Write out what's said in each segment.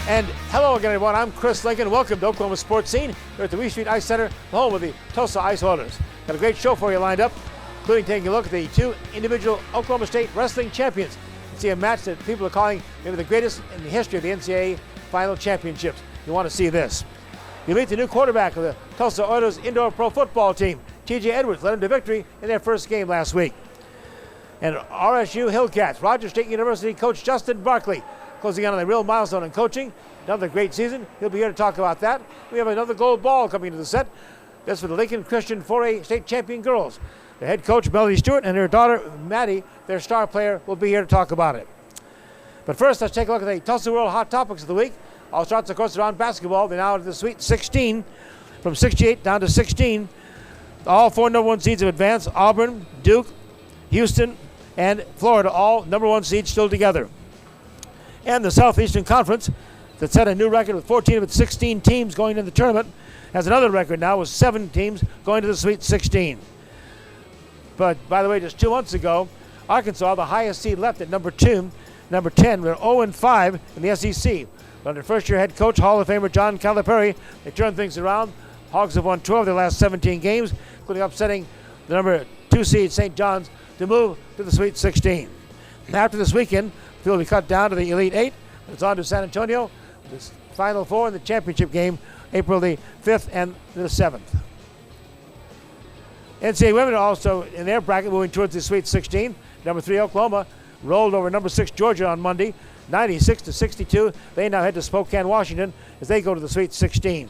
And hello again, everyone. I'm Chris Lincoln. Welcome to Oklahoma Sports Scene. We're at the Wee Street Ice Center, the home of the Tulsa Ice Holders. Got a great show for you lined up, including taking a look at the two individual Oklahoma State wrestling champions. You see a match that people are calling maybe the greatest in the history of the NCAA final championships. You want to see this. You meet the new quarterback of the Tulsa Oilers indoor pro football team. T.J. Edwards led them to victory in their first game last week. And RSU Hillcats, Rogers State University coach Justin Barkley, closing out on a real milestone in coaching. Another great season. He'll be here to talk about that. We have another gold ball coming into the set. That's for the Lincoln Christian 4A state champion girls. The head coach, Melody Stewart, and her daughter, Maddie, their star player, will be here to talk about it. But first, let's take a look at the Tulsa World Hot Topics of the week. All starts, of course, around basketball. They're now at the Sweet 16, from 68 down to 16. All four number one seeds have advanced. Auburn, Duke, Houston, and Florida, all number one seeds still together. And the Southeastern Conference, that set a new record with 14 of its 16 teams going into the tournament, has another record now with 7 teams going to the Sweet 16. But, by the way, just 2 months ago, Arkansas, the highest seed, left at number 10, were 0-5 in the SEC. But under first-year head coach, Hall of Famer John Calipari, they turned things around. Hogs have won 12 of their last 17 games, including upsetting the number 2 seed, St. John's, to move to the Sweet 16. And after this weekend, the field will be cut down to the Elite 8. It's on to San Antonio, the Final Four in the championship game, April the 5th and the 7th. NCAA women are also in their bracket moving towards the Sweet 16. Number 3 Oklahoma rolled over number 6 Georgia on Monday, 96-62. They now head to Spokane, Washington, as they go to the Sweet 16.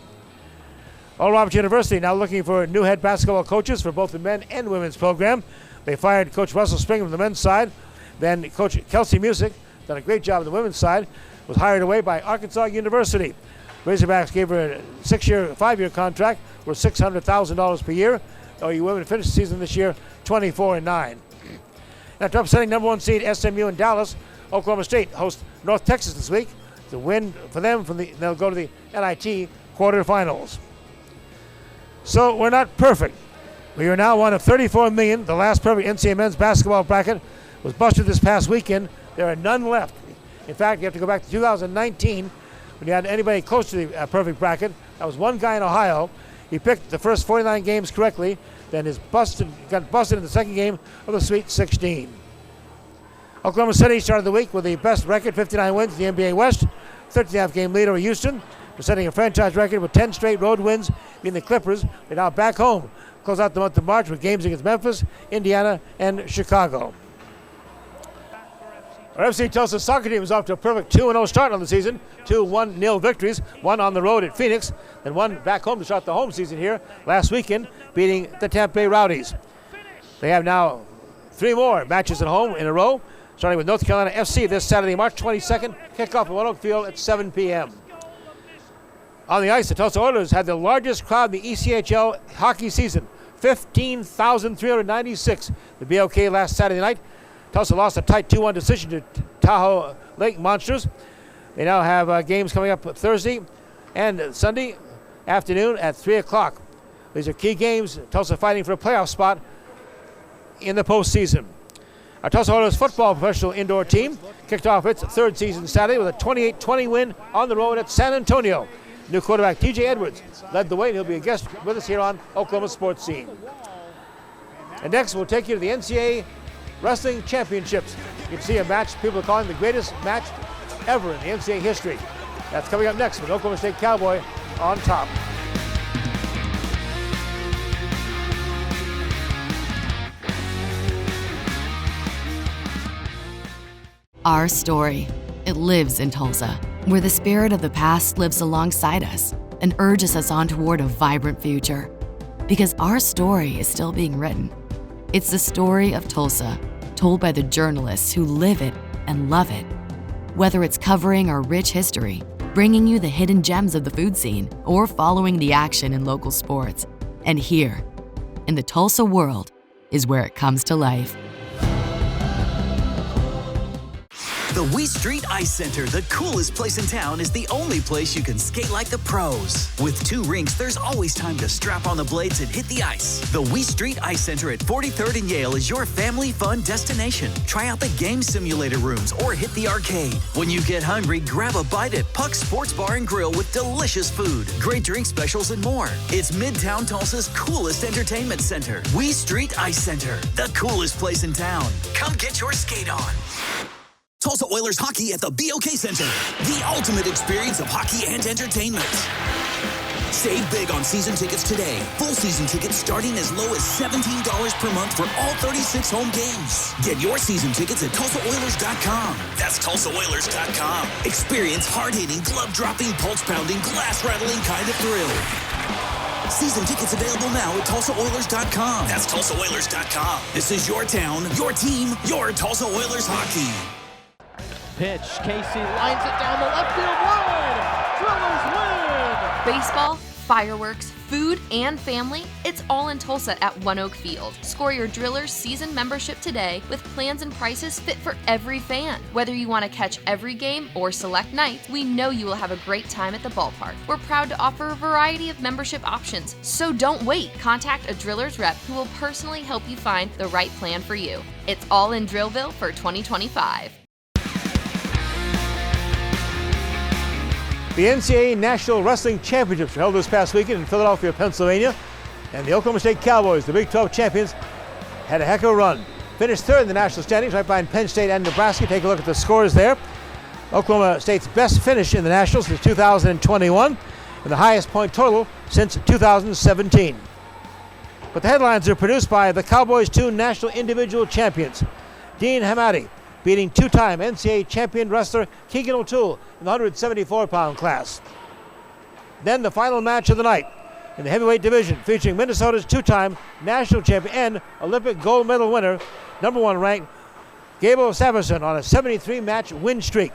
Oral Roberts University now looking for new head basketball coaches for both the men and women's program. They fired Coach Russell Springer from the men's side. Then Coach Kelsey Music, done a great job on the women's side, was hired away by Arkansas University. Razorbacks gave her a 5-year contract worth $600,000 per year. OU women finished the season this year 24-9. After upsetting number 1 seed SMU in Dallas, Oklahoma State hosts North Texas this week. It's a win for them. They'll go to the NIT quarterfinals. So we're not perfect. We are now one of 34 million. The last perfect NCAA men's basketball bracket was busted this past weekend. There are none left. In fact, you have to go back to 2019 when you had anybody close to the perfect bracket. That was one guy in Ohio. He picked the first 49 games correctly, then got busted in the second game of the Sweet 16. Oklahoma City started the week with the best record, 59 wins in the NBA West, 13.5 game lead over Houston. They're setting a franchise record with 10 straight road wins, being the Clippers. They're now back home. Close out the month of March with games against Memphis, Indiana, and Chicago. Our FC Tulsa soccer team is off to a perfect 2-0 start on the season. 2 1-0 victories, one on the road at Phoenix, and one back home to start the home season here last weekend, beating the Tampa Bay Rowdies. They have now 3 more matches at home in a row, starting with North Carolina FC this Saturday, March 22nd, kickoff at One Oak Field at 7 p.m. On the ice, the Tulsa Oilers had the largest crowd in the ECHL hockey season, 15,396. The BOK last Saturday night. Tulsa lost a tight 2-1 decision to Tahoe Lake Monsters. They now have games coming up Thursday and Sunday afternoon at 3 o'clock. These are key games. Tulsa fighting for a playoff spot in the postseason. Our Tulsa Oilers football professional indoor team kicked off its 3rd season Saturday with a 28-20 win on the road at San Antonio. New quarterback T.J. Edwards led the way, and he'll be a guest with us here on Oklahoma Sports Scene. And next, we'll take you to the NCAA Wrestling Championships. You can see a match people are calling the greatest match ever in the NCAA history. That's coming up next with Oklahoma State Cowboy on top. Our story, it lives in Tulsa, where the spirit of the past lives alongside us and urges us on toward a vibrant future. Because our story is still being written. It's the story of Tulsa, told by the journalists who live it and love it. Whether it's covering our rich history, bringing you the hidden gems of the food scene, or following the action in local sports. And here, in the Tulsa world, is where it comes to life. The We Street Ice Center, the coolest place in town, is the only place you can skate like the pros. With 2 rinks, there's always time to strap on the blades and hit the ice. The We Street Ice Center at 43rd and Yale is your family fun destination. Try out the game simulator rooms or hit the arcade. When you get hungry, grab a bite at Puck's Sports Bar and Grill with delicious food, great drink specials, and more. It's Midtown Tulsa's coolest entertainment center. We Street Ice Center, the coolest place in town. Come get your skate on. Tulsa Oilers hockey at the BOK Center. The ultimate experience of hockey and entertainment. Save big on season tickets today. Full season tickets starting as low as $17 per month for all 36 home games. Get your season tickets at TulsaOilers.com. That's TulsaOilers.com. Experience hard-hitting, glove-dropping, pulse-pounding, glass-rattling kind of thrill. Season tickets available now at TulsaOilers.com. That's TulsaOilers.com. This is your town, your team, your Tulsa Oilers hockey. Pitch, Casey lines it down the left field line. Drillers win! Baseball, fireworks, food, and family, it's all in Tulsa at One Oak Field. Score your Drillers season membership today with plans and prices fit for every fan. Whether you want to catch every game or select nights, we know you will have a great time at the ballpark. We're proud to offer a variety of membership options, so don't wait. Contact a Drillers rep who will personally help you find the right plan for you. It's all in Drillville for 2025. The NCAA National Wrestling Championships were held this past weekend in Philadelphia, Pennsylvania, and the Oklahoma State Cowboys, the Big 12 champions, had a heck of a run. Finished third in the national standings, right behind Penn State and Nebraska. Take a look at the scores there. Oklahoma State's best finish in the Nationals since 2021, and the highest point total since 2017. But the headlines are produced by the Cowboys' 2 national individual champions, Dean Hamadi, beating 2-time NCAA champion wrestler Keegan O'Toole in the 174-pound class. Then the final match of the night in the heavyweight division, featuring Minnesota's 2-time national champion and Olympic gold medal winner, number 1 ranked Gable Saverson, on a 73-match win streak.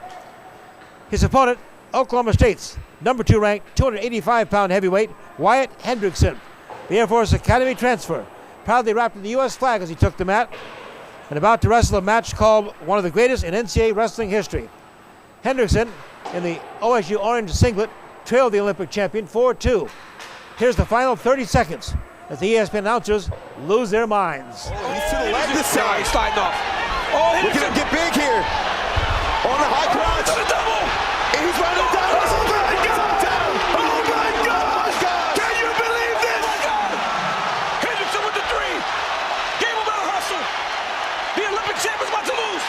His opponent, Oklahoma State's number 2 ranked 285-pound heavyweight Wyatt Hendrickson, the Air Force Academy transfer, proudly wrapped in the U.S. flag as he took the mat, and about to wrestle a match called one of the greatest in NCAA wrestling history. Hendrickson, in the OSU orange singlet, trailed the Olympic champion 4-2. Here's the final 30 seconds as the ESPN announcers lose their minds. Oh, he's to the left this side. He's fighting off. Oh, look at him get big here. On the high crotch. To the double. And he's running down. Oh, my God. Oh, my God. Can you believe this? Oh, my God. Hendrickson with the 3. Gable better hustle. The Olympic champion's about to lose.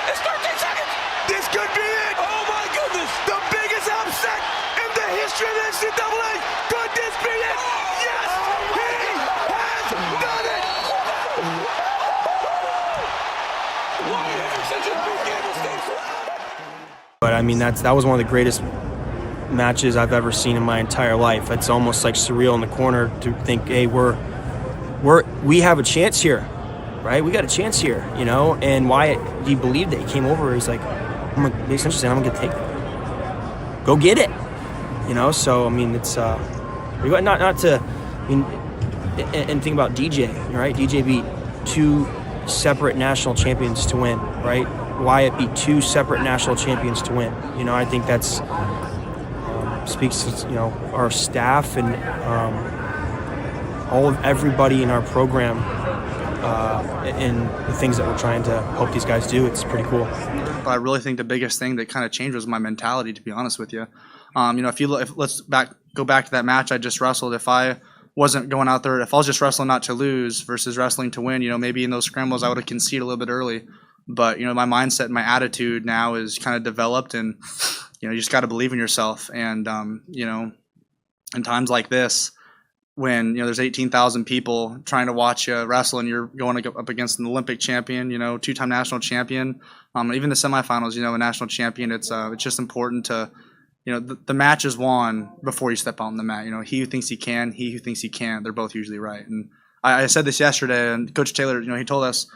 It's 13 seconds. This could be it. Oh, my goodness. The biggest upset in the history of the NCAA. Could this be it? Yes, he has done it. But I mean, that was one of the greatest matches I've ever seen in my entire life. It's almost like surreal in the corner to think, hey, we have a chance here. Right, we got a chance here, you know. And Wyatt, he believed it. He came over. He's like, I'm gonna take it. Go get it, you know. So I mean, it's not to. I mean, and think about DJ, right? DJ beat 2 separate national champions to win, right? Wyatt beat 2 separate national champions to win. You know, I think that's speaks to, you know, our staff and everybody in our program. In the things that we're trying to help these guys do. It's pretty cool. But I really think the biggest thing that kind of changed was my mentality, to be honest with you. You know, let's go back to that match I just wrestled. If I wasn't going out there, if I was just wrestling not to lose versus wrestling to win, you know, maybe in those scrambles I would have conceded a little bit early. But, you know, my mindset and my attitude now is kind of developed, and, you know, you just got to believe in yourself. And, you know, in times like this, when, you know, there's 18,000 people trying to watch you wrestle and you're going up against an Olympic champion, you know, 2-time national champion, even the semifinals, you know, a national champion, it's just important to, you know, the match is won before you step on the mat. You know, he who thinks he can, he who thinks he can't, they're both usually right. And I said this yesterday, and Coach Taylor, you know, he told us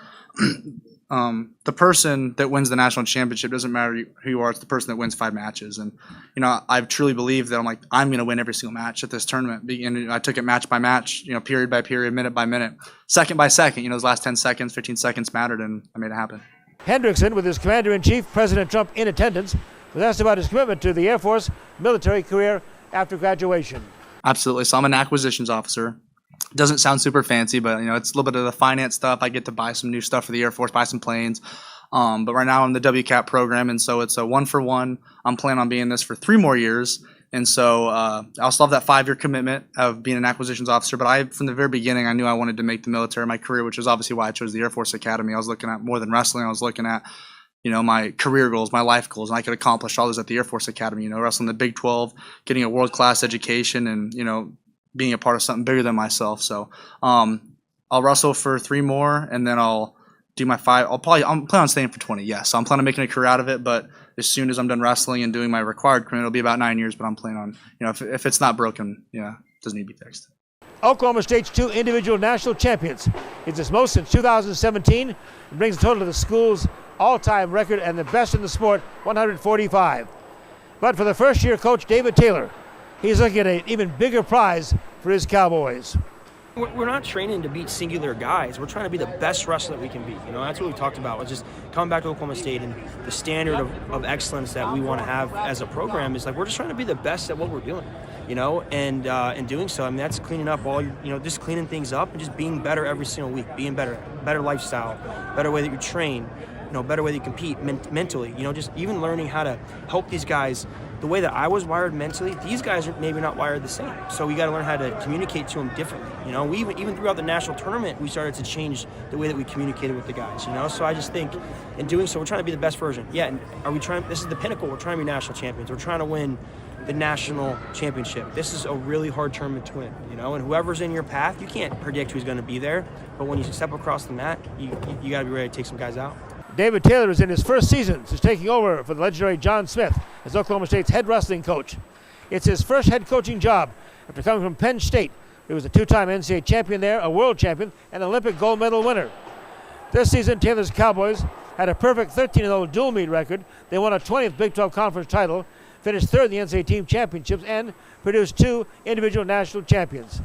the person that wins the national championship doesn't matter who you are, it's the person that wins 5 matches. And, you know, I truly believe that I'm going to win every single match at this tournament. And I took it match by match, you know, period by period, minute by minute, second by second. You know, those last 10 seconds, 15 seconds mattered, and I made it happen. Hendrickson, with his Commander-in-Chief, President Trump, in attendance, was asked about his commitment to the Air Force military career after graduation. Absolutely. So I'm an acquisitions officer. Doesn't sound super fancy, but it's a little bit of the finance stuff. I get to buy some new stuff for the Air Force, buy some planes. But right now I'm in the WCAP program, and so it's a 1-for-1. I'm planning on being this for 3 more years. And so I still have that 5-year commitment of being an acquisitions officer. But from the very beginning, I knew I wanted to make the military my career, which is obviously why I chose the Air Force Academy. I was looking at more than wrestling. I was looking at, my career goals, my life goals, and I could accomplish all those at the Air Force Academy. Wrestling the Big 12, getting a world-class education, and, being a part of something bigger than myself. So I'll wrestle for 3 more, and then I'll do my 5. I'm planning on staying for 20, yes. So I'm planning on making a career out of it, but as soon as I'm done wrestling and doing my required career, it'll be about 9 years, but I'm planning on, if it's not broken, it doesn't need to be fixed. Oklahoma State's 2 individual national champions. It's its most since 2017. It brings the total to the school's all-time record and the best in the sport, 145. But for the first-year coach, David Taylor, he's looking at an even bigger prize for his Cowboys. We're not training to beat singular guys. We're trying to be the best wrestler that we can be. That's what we talked about. It's just coming back to Oklahoma State, and the standard of excellence that we want to have as a program is we're just trying to be the best at what we're doing, and in doing so, that's cleaning up just cleaning things up and just being better every single week, being better lifestyle, better way that you train, better way that you compete mentally, just even learning how to help these guys. The way that I was wired mentally, these guys are maybe not wired the same. So we got to learn how to communicate to them differently. We even throughout the national tournament, we started to change the way that we communicated with the guys. So I just think in doing so, we're trying to be the best version. Yeah, and are we trying? This is the pinnacle. We're trying to be national champions. We're trying to win the national championship. This is a really hard tournament to win. And whoever's in your path, you can't predict who's going to be there. But when you step across the mat, you got to be ready to take some guys out. David Taylor is in his first season since taking over for the legendary John Smith as Oklahoma State's head wrestling coach. It's his first head coaching job after coming from Penn State. He was a 2-time NCAA champion there, a world champion, and Olympic gold medal winner. This season, Taylor's Cowboys had a perfect 13-0 dual meet record. They won a 20th Big 12 conference title, finished 3rd in the NCAA team championships, and produced 2 individual national champions.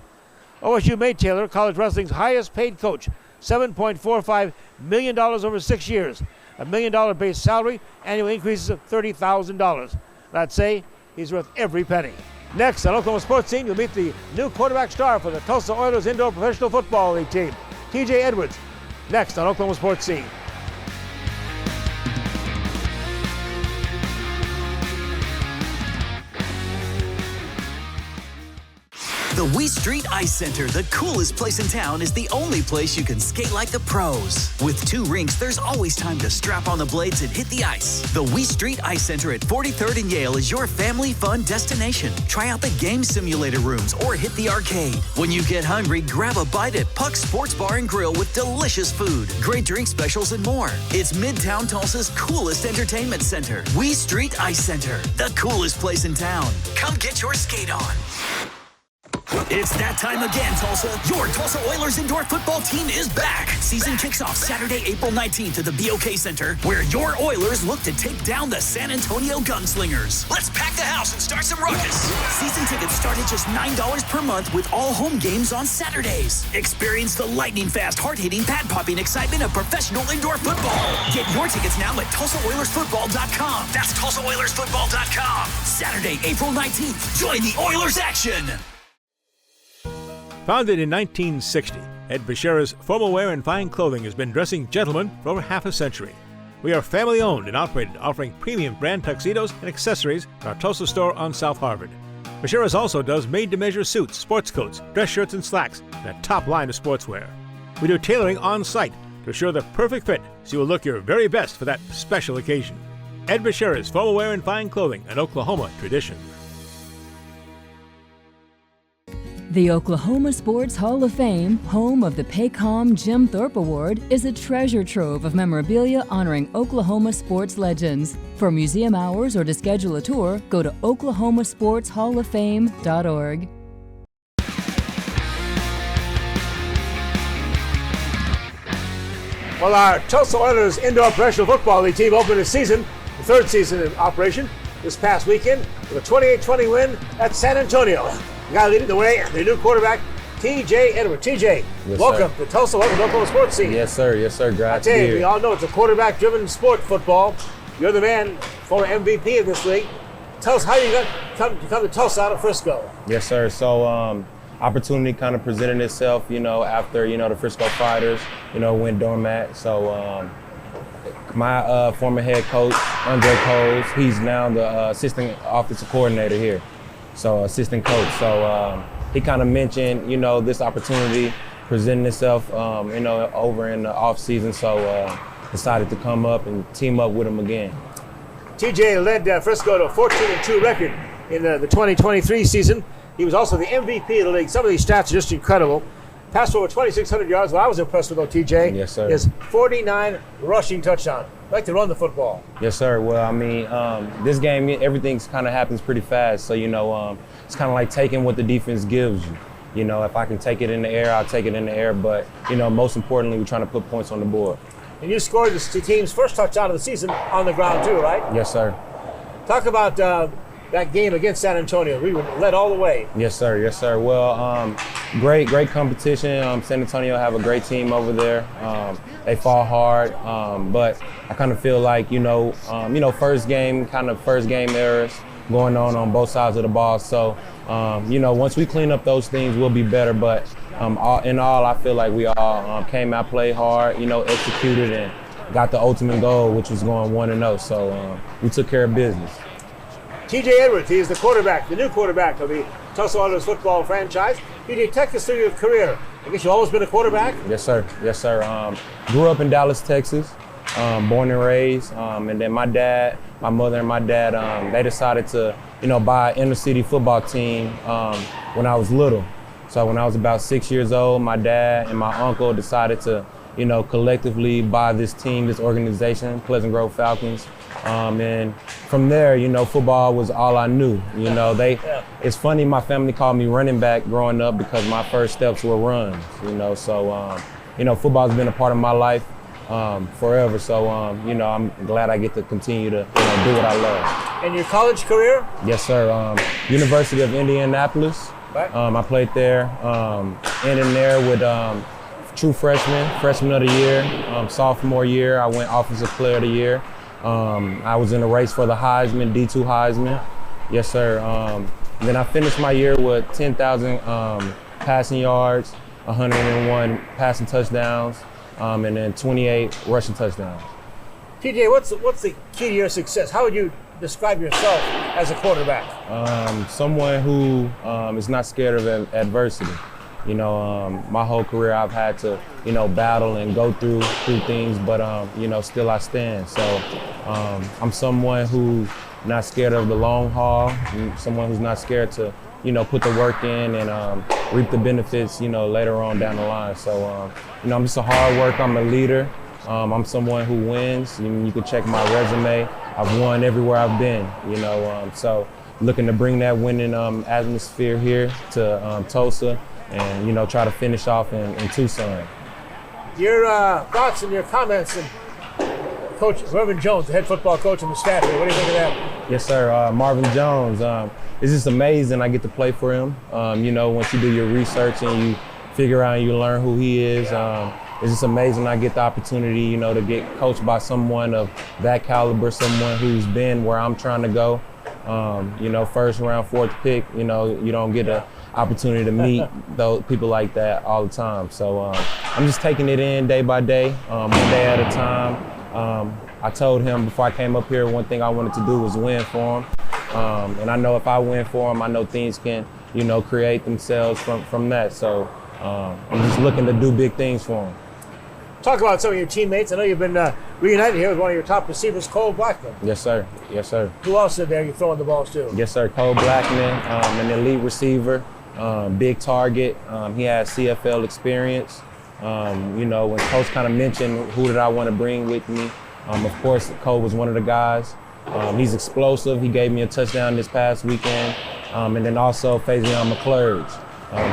OSU made Taylor college wrestling's highest paid coach, $7.45 million over 6 years, $1 million base salary, annual increases of $30,000. And I'd say he's worth every penny. Next on Oklahoma Sports Scene, you'll meet the new quarterback star for the Tulsa Oilers Indoor Professional Football League team, TJ Edwards. Next on Oklahoma Sports Scene. The Wee Street Ice Center, the coolest place in town, is the only place you can skate like the pros. With 2 rinks, there's always time to strap on the blades and hit the ice. The Wee Street Ice Center at 43rd and Yale is your family fun destination. Try out the game simulator rooms or hit the arcade. When you get hungry, grab a bite at Puck's Sports Bar and Grill with delicious food, great drink specials, and more. It's Midtown Tulsa's coolest entertainment center. Wee Street Ice Center, the coolest place in town. Come get your skate on. It's that time again, Tulsa. Your Tulsa Oilers indoor football team is back. Season kicks off Saturday, April 19th at the BOK Center, where your Oilers look to take down the San Antonio Gunslingers. Let's pack the house and start some ruckus. Season tickets start at just $9 per month with all home games on Saturdays. Experience the lightning-fast, hard-hitting, pad-popping excitement of professional indoor football. Get your tickets now at TulsaOilersFootball.com. That's TulsaOilersFootball.com. Saturday, April 19th. Join the Oilers action. Founded in 1960, Ed Bashira's Formal Wear and Fine Clothing has been dressing gentlemen for over half a century. We are family-owned and operated, offering premium brand tuxedos and accessories at our Tulsa store on South Harvard. Bashira's also does made-to-measure suits, sports coats, dress shirts, and slacks, and a top line of sportswear. We do tailoring on-site to assure the perfect fit so you will look your very best for that special occasion. Ed Bashira's Formal Wear and Fine Clothing, an Oklahoma tradition. The Oklahoma Sports Hall of Fame, home of the Paycom Jim Thorpe Award, is a treasure trove of memorabilia honoring Oklahoma sports legends. For museum hours or to schedule a tour, go to oklahomasportshalloffame.org. Well, our Tulsa Oilers Indoor Professional Football League team opened its season, the 3rd season in operation, this past weekend with a 28-20 win at San Antonio. The guy leading the way, the new quarterback, T.J. Edwards. T.J., Yes, welcome sir. to Tulsa. Welcome to Oklahoma Sports Scene. Yes, sir. Yes, sir. I Glad to tell be you, we here. all know it's a quarterback-driven sport, football. You're the man, former MVP of this league. Tell us how you come to Tulsa out of Frisco. Yes, sir. So, opportunity kind of presented itself, after, the Frisco Fighters, went dormant. So, my former head coach, Andre Coles, he's now the assistant offensive coordinator here. So, assistant coach. So, he kind of mentioned, this opportunity presenting itself, over in the off season. So, decided to come up and team up with him again. TJ led Frisco to a 14-2 record in the 2023 season. He was also the MVP of the league. Some of these stats are just incredible. Passed for over 2,600 yards. What I was impressed with, though, TJ, Yes, sir. is 49 rushing touchdowns. Like to run the football. Yes, sir. Well, I mean, this game, everything's kind of happens pretty fast. So, it's kind of like taking what the defense gives you. If I can take it in the air, I'll take it in the air. But, most importantly, we're trying to put points on the board. And you scored the team's first touchdown of the season on the ground, too, right? Yes, sir. Talk about that game against San Antonio. We were led all the way. Yes, sir. Yes, sir. Well, great competition. San Antonio have a great team over there. They fall hard, but I kind of feel like first game errors going on both sides of the ball. So, once we clean up those things, we'll be better. But in all, I feel like we all came out, played hard, executed, and got the ultimate goal, which was going 1-0. So we took care of business. T.J. Edwards, he is the quarterback, the new quarterback of the Tulsa Oilers football franchise. T.J., take us through your career. I guess you've always been a quarterback? Yes, sir. Yes, sir. Grew up in Dallas, Texas, born and raised. And then my mother and my dad, they decided to, buy an inner city football team when I was little. So when I was about 6 years old, my dad and my uncle decided to, collectively buy this team, this organization, Pleasant Grove Falcons. And from there, football was all I knew. It's funny, my family called me running back growing up because my first steps were runs, So, football's been a part of my life forever. So, I'm glad I get to continue to, do what I love. And your college career? Yes, sir. University of Indianapolis. Right. I played there, in there with true freshman of the year. Sophomore year, I went offensive player of the year. I was in a race for the Heisman, D2 Heisman. Yes, sir. Then I finished my year with 10,000 passing yards, 101 passing touchdowns, and then 28 rushing touchdowns. TJ, what's the key to your success? How would you describe yourself as a quarterback? Someone who is not scared of adversity. My whole career I've had to, battle and go through things, but, still I stand. So I'm someone who's not scared of the long haul, someone who's not scared to, put the work in and reap the benefits, later on down the line. So, I'm just a hard worker. I'm a leader. I'm someone who wins. You can check my resume. I've won everywhere I've been, so looking to bring that winning atmosphere here to Tulsa. And, try to finish off in Tucson. Your thoughts and your comments, and Coach Marvin Jones, the head football coach on the staff here. What do you think of that? Yes, sir. Marvin Jones. It's just amazing I get to play for him. Once you do your research and you figure out and you learn who he is, it's just amazing I get the opportunity, to get coached by someone of that caliber, someone who's been where I'm trying to go. First round, fourth pick, you don't get a opportunity to meet those people like that all the time. So I'm just taking it in day by day, one day at a time. I told him before I came up here, one thing I wanted to do was win for him. And I know if I win for him, I know things can, create themselves from that. So I'm just looking to do big things for him. Talk about some of your teammates. I know you've been reunited here with one of your top receivers, Cole Blackman. Yes, sir. Yes, sir. Who else is there you're throwing the balls to? Yes, sir. Cole Blackman, an elite receiver, big target. He has CFL experience. When Coach kind of mentioned who did I want to bring with me, of course, Cole was one of the guys. He's explosive. He gave me a touchdown this past weekend. And then also Faison McClurge.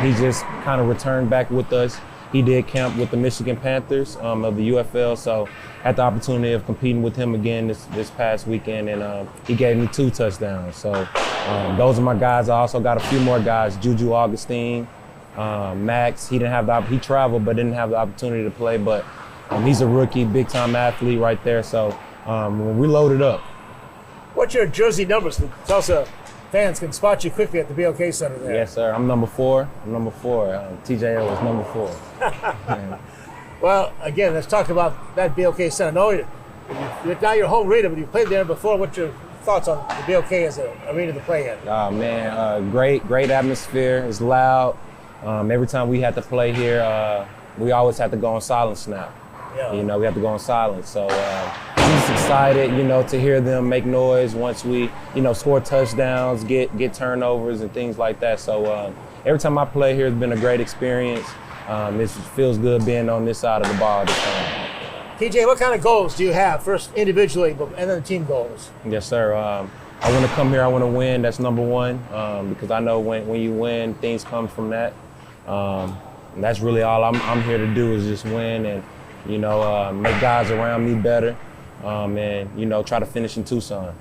He just kind of returned back with us. He did camp with the Michigan Panthers of the UFL, so had the opportunity of competing with him again this past weekend, and he gave me 2 touchdowns. So those are my guys. I also got a few more guys, Juju Augustine, Max, he traveled but didn't have the opportunity to play, but he's a rookie, big-time athlete right there. So we loaded up. What's your jersey number so the Tulsa fans can spot you quickly at the BOK Center there? Yes, sir. I'm number 4. TJL was number 4. Well, again, let's talk about that BOK Center. No, now you're home arena, but you played there before. What's your thoughts on the BOK as an arena to play in? Oh, man, great atmosphere. It's loud. Every time we had to play here, we always had to go on silence now. Yeah. You know, we have to go on silence. So I'm just excited, you know, to hear them make noise once we, you know, score touchdowns, get turnovers and things like that. So every time I play here, it's been a great experience. It feels good being on this side of the ball this time. TJ, what kind of goals do you have? First individually, and then the team goals. Yes, sir. I want to come here. I want to win. That's number one, because I know when you win, things come from that. And that's really all I'm here to do is just win and, you know, make guys around me better, and, you know, try to finish in Tucson.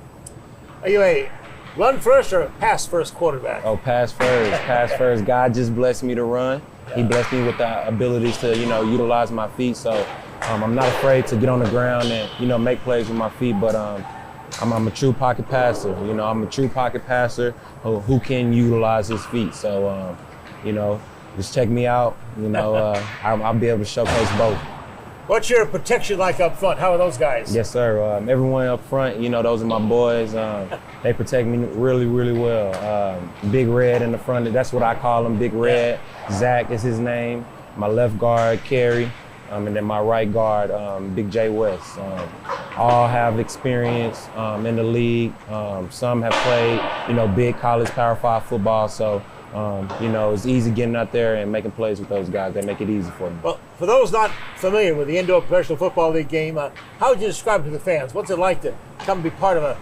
Are you a run first or pass first quarterback? Oh, pass first. God just blessed me to run. Yeah. He blessed me with the abilities to, you know, utilize my feet. So I'm not afraid to get on the ground and, you know, make plays with my feet, but I'm a true pocket passer. You know, I'm a true pocket passer who can utilize his feet. So, you know, just check me out. You know, I'll be able to showcase both. What's your protection like up front? How are those guys? Yes, sir. Everyone up front, you know, those are my boys. They protect me really, really well. Big Red in the front, that's what I call him, Big Red. Zach is his name. My left guard, Kerry. And then my right guard, Big J West. All have experience in the league. Some have played, you know, big college Power 5 football. So, you know, it's easy getting out there and making plays with those guys. They make it easy for me. Well, for those not familiar with the indoor professional football league game, how would you describe it to the fans? What's it like to come and be part of a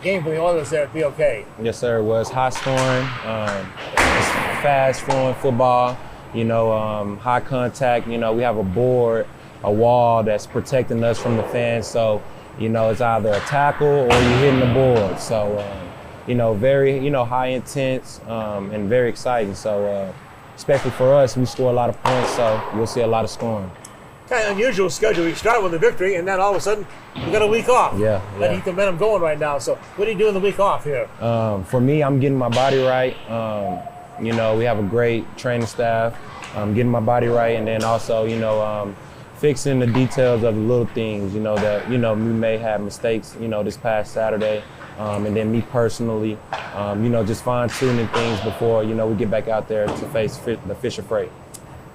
game for the Oilers there at BOK? Yes, sir. Well, it's high scoring, it's fast flowing football. You know, high contact. You know, we have a wall that's protecting us from the fans. So, you know, it's either a tackle or you're hitting the board. So, you know, very, you know, high intense and very exciting. So, especially for us, we score a lot of points, so you'll see a lot of scoring. Kind of unusual schedule. You start with a victory, and then all of a sudden, you got a week off. Yeah. That keep the momentum going right now. So, what do you do in the week off here? For me, I'm getting my body right. You know, we have a great training staff. Getting my body right, and then also, you know, fixing the details of the little things, you know, that, you know, we may have mistakes, you know, this past Saturday. And then me personally, you know, just fine-tuning things before, you know, we get back out there to face the Fisher Freight.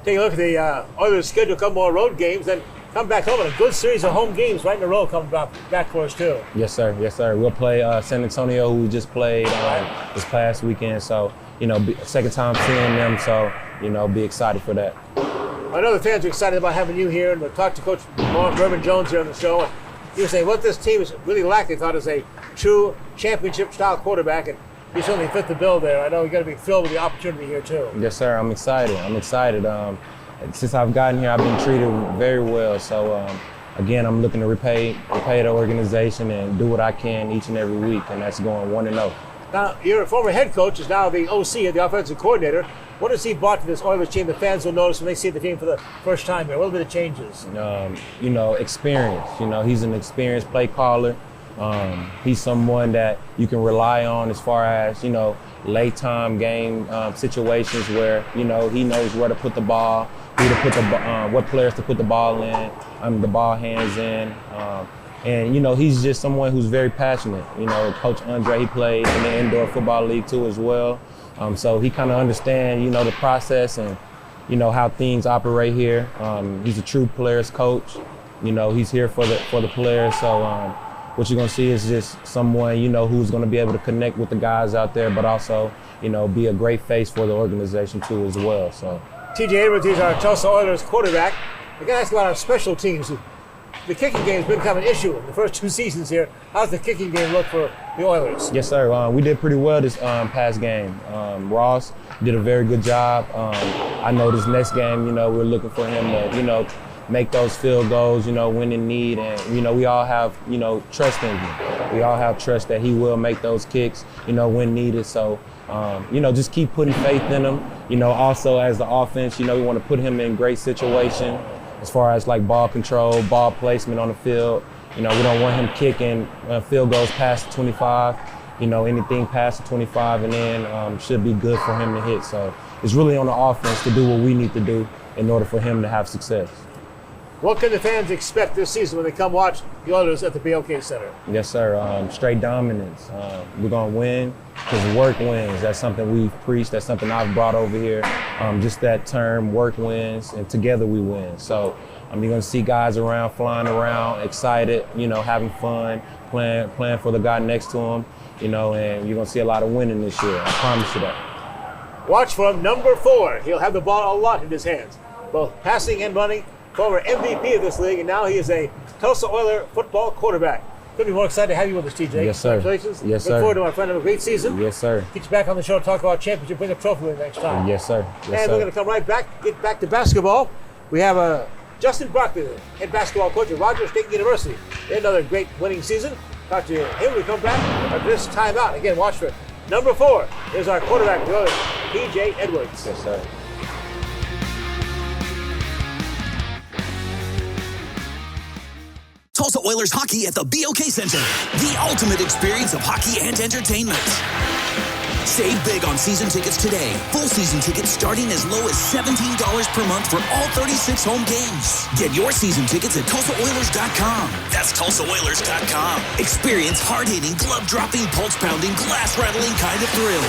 Take a look at the Oilers schedule, a couple more road games, then come back home and a good series of home games right in a row coming back for us too. Yes, sir. Yes, sir. We'll play San Antonio, who we just played this past weekend. So, you know, second time seeing them, so, you know, be excited for that. I know the fans are excited about having you here, and we talked to Coach Mervyn Jones here on the show. And he was saying what this team is really lacking, they thought, is a true championship-style quarterback, and you certainly fit the bill there. I know you're going to be filled with the opportunity here too. Yes, sir. I'm excited. Since I've gotten here, I've been treated very well. So, again, I'm looking to repay the organization and do what I can each and every week, and that's going 1-0. Now, your former head coach is now the OC, the offensive coordinator. What has he brought to this Oilers team the fans will notice when they see the team for the first time here? What will be the changes? You know, experience. You know, he's an experienced play caller. He's someone that you can rely on as far as, you know, late time game situations where, you know, he knows where to put the ball, what players to put the ball in, the ball hands in. And, you know, he's just someone who's very passionate. You know, Coach Andre, he played in the indoor football league too as well. So he kind of understands, you know, the process and, you know, how things operate here. He's a true players coach. You know, he's here for the players. So what you're going to see is just someone, you know, who's going to be able to connect with the guys out there, but also, you know, be a great face for the organization too as well. So TJ Edwards, he's our Tulsa Oilers quarterback. I got to ask about our special teams. The kicking game has been kind of an issue in the first 2 seasons here. How's the kicking game look for the Oilers? Yes, sir. We did pretty well this past game. Ross did a very good job. I know this next game, you know, we're looking for him to, you know, make those field goals, you know, when in need. And, you know, we all have, you know, trust in him. We all have trust that he will make those kicks, you know, when needed. So, Just keep putting faith in him. Also as the offense, we want to put him in great situation as far as like ball control, ball placement on the field. We don't want him kicking field goals past the 25. Anything past the 25 and then should be good for him to hit. So it's really on the offense to do what we need to do in order for him to have success. What can the fans expect this season when they come watch the Oilers at the BOK Center? Yes, sir. Straight dominance. We're going to win because work wins. That's something we've preached. That's something I've brought over here. Just that term, work wins, and together we win. So you're going to see guys around, flying around, excited, having fun, playing for the guy next to him, and you're going to see a lot of winning this year. I promise you that. Watch for him, number 4. He'll have the ball a lot in his hands, both passing and running. Former MVP of this league, and now he is a Tulsa Oiler football quarterback. Couldn't be more excited to have you with us, TJ. Yes, sir. Congratulations. Yes, Look sir. forward to my friend have a great season. Yes, sir. Get you back on the show to talk about championship, bring a trophy with you next time. Yes, sir. Yes, and we're going to come right back, get back to basketball. We have Justin Barkley, the head basketball coach at Rogers State University. Another great winning season. Talk to him when we come back after this timeout. Again, watch for it. Number 4 is our quarterback, PJ Edwards. Yes, sir. Tulsa Oilers hockey at the BOK Center. The ultimate experience of hockey and entertainment. Save big on season tickets today. Full season tickets starting as low as $17 per month for all 36 home games. Get your season tickets at TulsaOilers.com. That's TulsaOilers.com. Experience hard-hitting, glove-dropping, pulse-pounding, glass-rattling kind of thrill.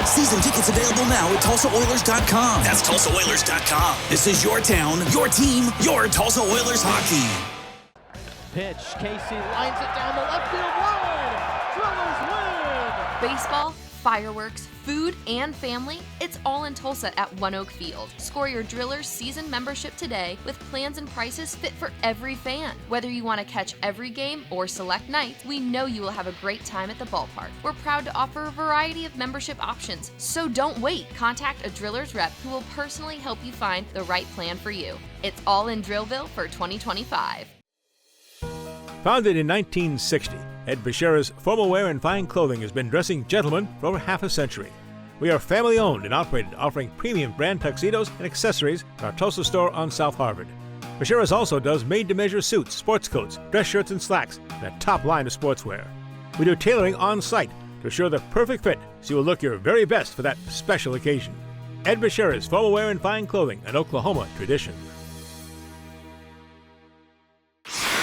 Season tickets available now at TulsaOilers.com. That's TulsaOilers.com. This is your town, your team, your Tulsa Oilers hockey. Pitch, Casey lines it down the left field line. Drillers win! Baseball, fireworks, food, and family, it's all in Tulsa at One Oak Field. Score your Drillers season membership today with plans and prices fit for every fan. Whether you want to catch every game or select nights, we know you will have a great time at the ballpark. We're proud to offer a variety of membership options, so don't wait. Contact a Drillers rep who will personally help you find the right plan for you. It's all in Drillville for 2025. Founded in 1960, Ed Bashira's Formal Wear and Fine Clothing has been dressing gentlemen for over half a century. We are family owned and operated, offering premium brand tuxedos and accessories in our Tulsa store on South Harvard. Bashira's also does made-to-measure suits, sports coats, dress shirts, and slacks, and a top line of sportswear. We do tailoring on site to assure the perfect fit so you will look your very best for that special occasion. Ed Bashira's Formal Wear and Fine Clothing, an Oklahoma tradition.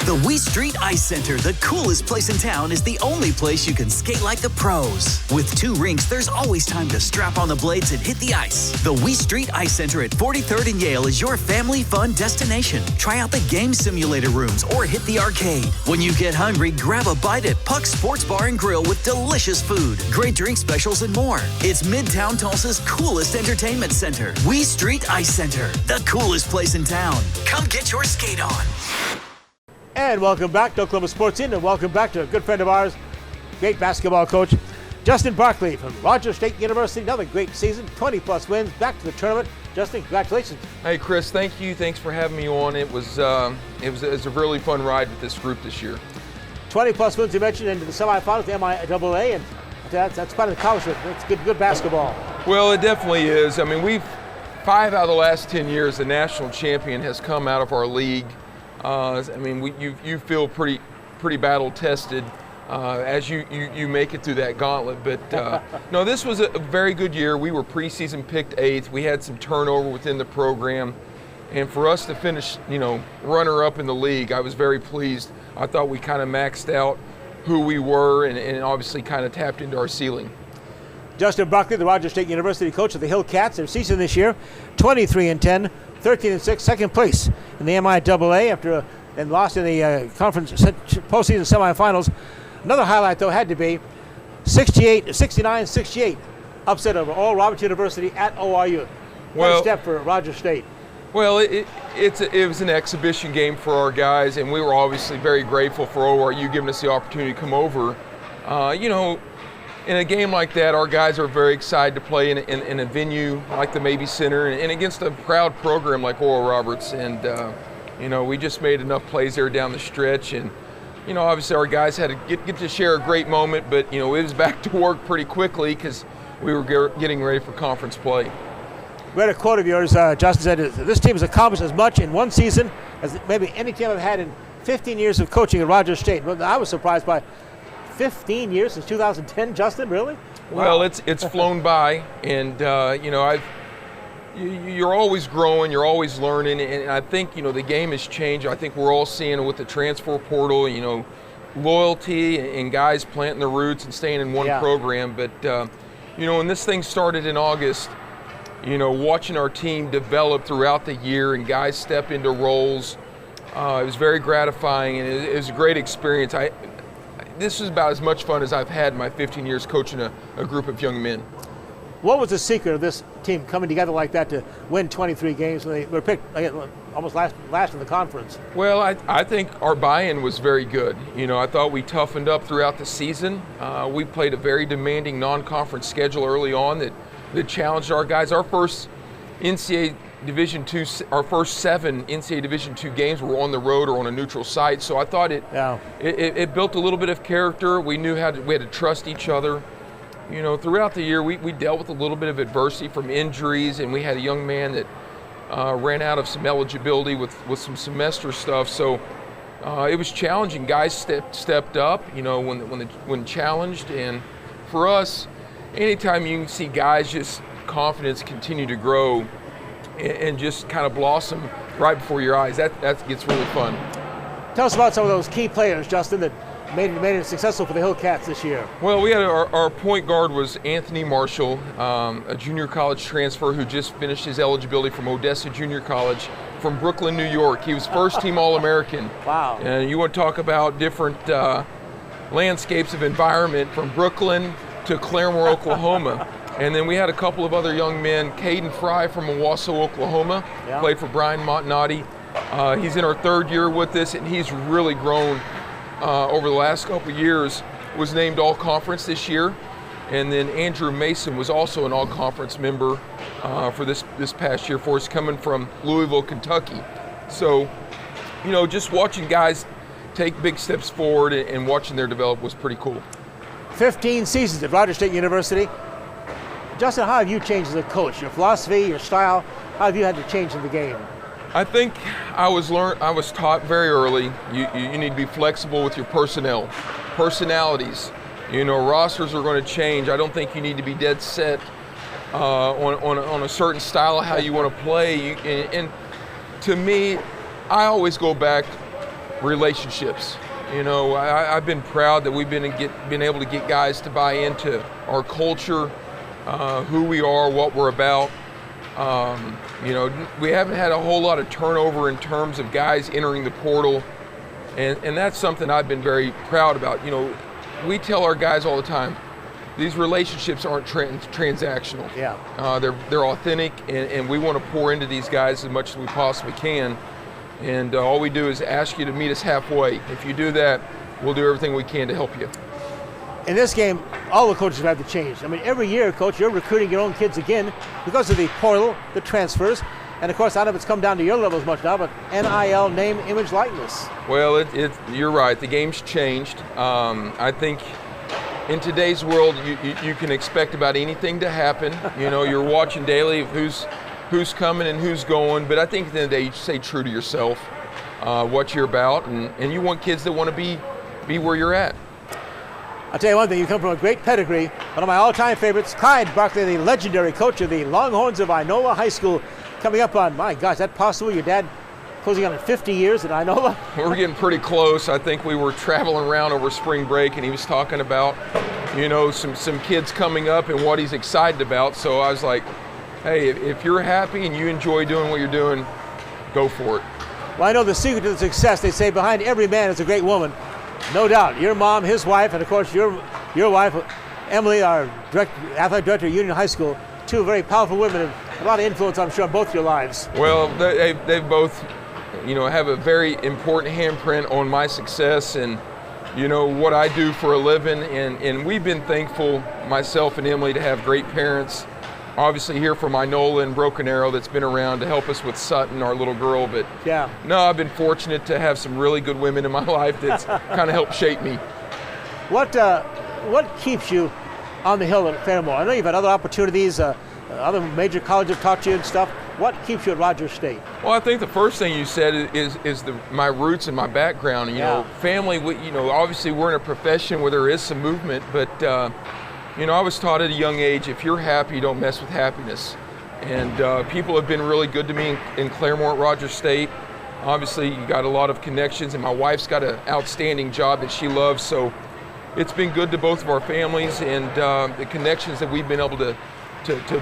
The Wee Street Ice Center, the coolest place in town, is the only place you can skate like the pros. With 2 rinks, there's always time to strap on the blades and hit the ice. The Wee Street Ice Center at 43rd and Yale is your family fun destination. Try out the game simulator rooms or hit the arcade. When you get hungry, grab a bite at Puck's Sports Bar and Grill with delicious food, great drink specials, and more. It's Midtown Tulsa's coolest entertainment center. Wee Street Ice Center, the coolest place in town. Come get your skate on. And welcome back to Oklahoma Sportscene, and welcome back to a good friend of ours, great basketball coach, Justin Barkley from Rogers State University. Another great season, 20-plus wins, back to the tournament. Justin, congratulations. Hey, Chris, thank you. Thanks for having me on. It was a really fun ride with this group this year. 20-plus wins you mentioned into the semifinals, the MIAA, and that's quite an accomplishment. It's good basketball. Well, it definitely is. I mean, 5 out of the last 10 years, the national champion has come out of our league. You feel pretty battle tested as you make it through that gauntlet. But no, this was a very good year. We were preseason picked 8th. We had some turnover within the program, and for us to finish, runner up in the league, I was very pleased. I thought we kind of maxed out who we were, and obviously kind of tapped into our ceiling. Justin Barkley, the Rogers State University coach of the Hill Cats, their season this year, 23-10. 13-6, second place in the MIAA after and lost in the conference postseason semifinals. Another highlight, though, had to be 69-68 upset over Oral Roberts University at ORU. What a step for Rogers State. Well, it was an exhibition game for our guys, and we were obviously very grateful for ORU giving us the opportunity to come over. In a game like that, our guys are very excited to play in a venue like the Mabee Center and against a proud program like Oral Roberts. And, we just made enough plays there down the stretch. And, obviously our guys had to get to share a great moment, but, it was back to work pretty quickly because, we were getting ready for conference play. Read a quote of yours, Justin said, "This team has accomplished as much in one season as maybe any team I've had in 15 years of coaching at Rogers State." Well, I was surprised by 15 years since 2010, Justin, really? Well, it's flown by, and you're always growing, you're always learning, and I think the game has changed. I think we're all seeing it with the transfer portal, loyalty and guys planting their roots and staying in one program. But when this thing started in August, watching our team develop throughout the year and guys step into roles, it was very gratifying, and it was a great experience. This was about as much fun as I've had in my 15 years coaching a group of young men. What was the secret of this team coming together like that to win 23 games when they were picked almost last in the conference? Well, I think our buy-in was very good. I thought we toughened up throughout the season. We played a very demanding non-conference schedule early on that challenged our guys. Our first NCAA Division II, our first 7 NCAA Division II games were on the road or on a neutral site. So I thought it built a little bit of character. We knew we had to trust each other. Throughout the year, we dealt with a little bit of adversity from injuries, and we had a young man that ran out of some eligibility with some semester stuff. So it was challenging. Guys stepped up, when challenged. And for us, anytime you can see guys just confidence continue to grow and just kind of blossom right before your eyes, that gets really fun. Tell us about some of those key players, Justin, that made it successful for the Hillcats this year. Well, we had our point guard was Anthony Marshall, a junior college transfer who just finished his eligibility from Odessa Junior College from Brooklyn, New York. He was first team All-American. Wow. And you want to talk about different landscapes of environment from Brooklyn to Claremore, Oklahoma. And then we had a couple of other young men, Caden Fry from Owasso, Oklahoma, played for Brian Montanati. He's in our 3rd year with us, and he's really grown over the last couple of years. Was named All-Conference this year. And then Andrew Mason was also an All-Conference member for this past year for us, coming from Louisville, Kentucky. So, just watching guys take big steps forward and watching their develop was pretty cool. 15 seasons at Rogers State University. Justin, how have you changed as a coach? Your philosophy, your style, how have you had to change in the game? I think I was taught very early, you need to be flexible with your personalities. Rosters are going to change. I don't think you need to be dead set on a certain style of how you want to play. And to me, I always go back relationships. I've been proud that we've been able to get guys to buy into our culture, who we are, what we're about. We haven't had a whole lot of turnover in terms of guys entering the portal, and that's something I've been very proud about. We tell our guys all the time, these relationships aren't transactional. Yeah. They're authentic, and we want to pour into these guys as much as we possibly can. And all we do is ask you to meet us halfway. If you do that, we'll do everything we can to help you. In this game, all the coaches have had to change. I mean, every year, Coach, you're recruiting your own kids again because of the portal, the transfers, and of course, I don't know if it's come down to your level as much now, but NIL, name, image, likeness. Well, you're right. The game's changed. I think in today's world, you can expect about anything to happen. You're watching daily of who's coming and who's going, but I think at the end of the day, you stay true to yourself, what you're about, and you want kids that want to be where you're at. I'll tell you one thing, you come from a great pedigree. One of my all-time favorites, Clyde Barkley, the legendary coach of the Longhorns of Inola High School, coming up on, my gosh, is that possible? Your dad closing on 50 years at Inola? We're getting pretty close. I think we were traveling around over spring break, and he was talking about, some kids coming up and what he's excited about. So I was like, hey, if you're happy and you enjoy doing what you're doing, go for it. Well, I know the secret to the success, they say, behind every man is a great woman. No doubt. Your mom, his wife, and of course your wife, Emily, our athletic director at Union High School, 2 very powerful women and a lot of influence, I'm sure, on both your lives. Well, they've both, have a very important handprint on my success and, what I do for a living. And we've been thankful, myself and Emily, to have great parents. Obviously here from Inola and Broken Arrow that's been around to help us with Sutton, our little girl. But no, I've been fortunate to have some really good women in my life that's kind of helped shape me. What keeps you on the hill at Fairmore? I know you've had other opportunities, other major colleges have taught you and stuff. What keeps you at Rogers State? Well, I think the first thing you said is my roots and my background. And, you know, family, obviously we're in a profession where there is some movement, but, I was taught at a young age, if you're happy, don't mess with happiness. And people have been really good to me in Claremore at Rogers State. Obviously, you got a lot of connections, and my wife's got an outstanding job that she loves, so it's been good to both of our families, and the connections that we've been able to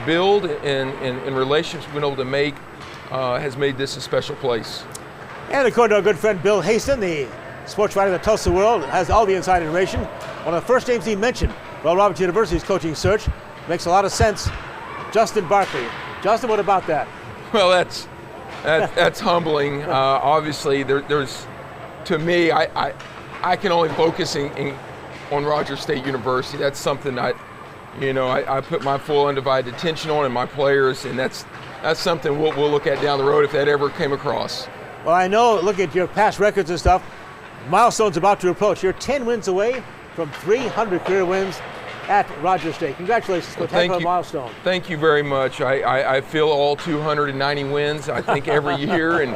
build and relationships we've been able to make has made this a special place. And according to our good friend Bill Haston, the sports writer of the Tulsa World, has all the inside information. One of the first names he mentioned, Royal Roberts University's coaching search, makes a lot of sense. Justin Barkley. Justin, what about that? Well, that's humbling. Obviously, there's to me, I can only focus on Rogers State University. That's something I put my full undivided attention on, and my players, and that's something we'll look at down the road if that ever came across. Well, I know, look at your past records and stuff, milestone's about to approach. You're 10 wins away from 300 career wins at Rogers State. Congratulations, Coach. Thank you. Milestone. Thank you very much. I feel all 290 wins, I think, every year, and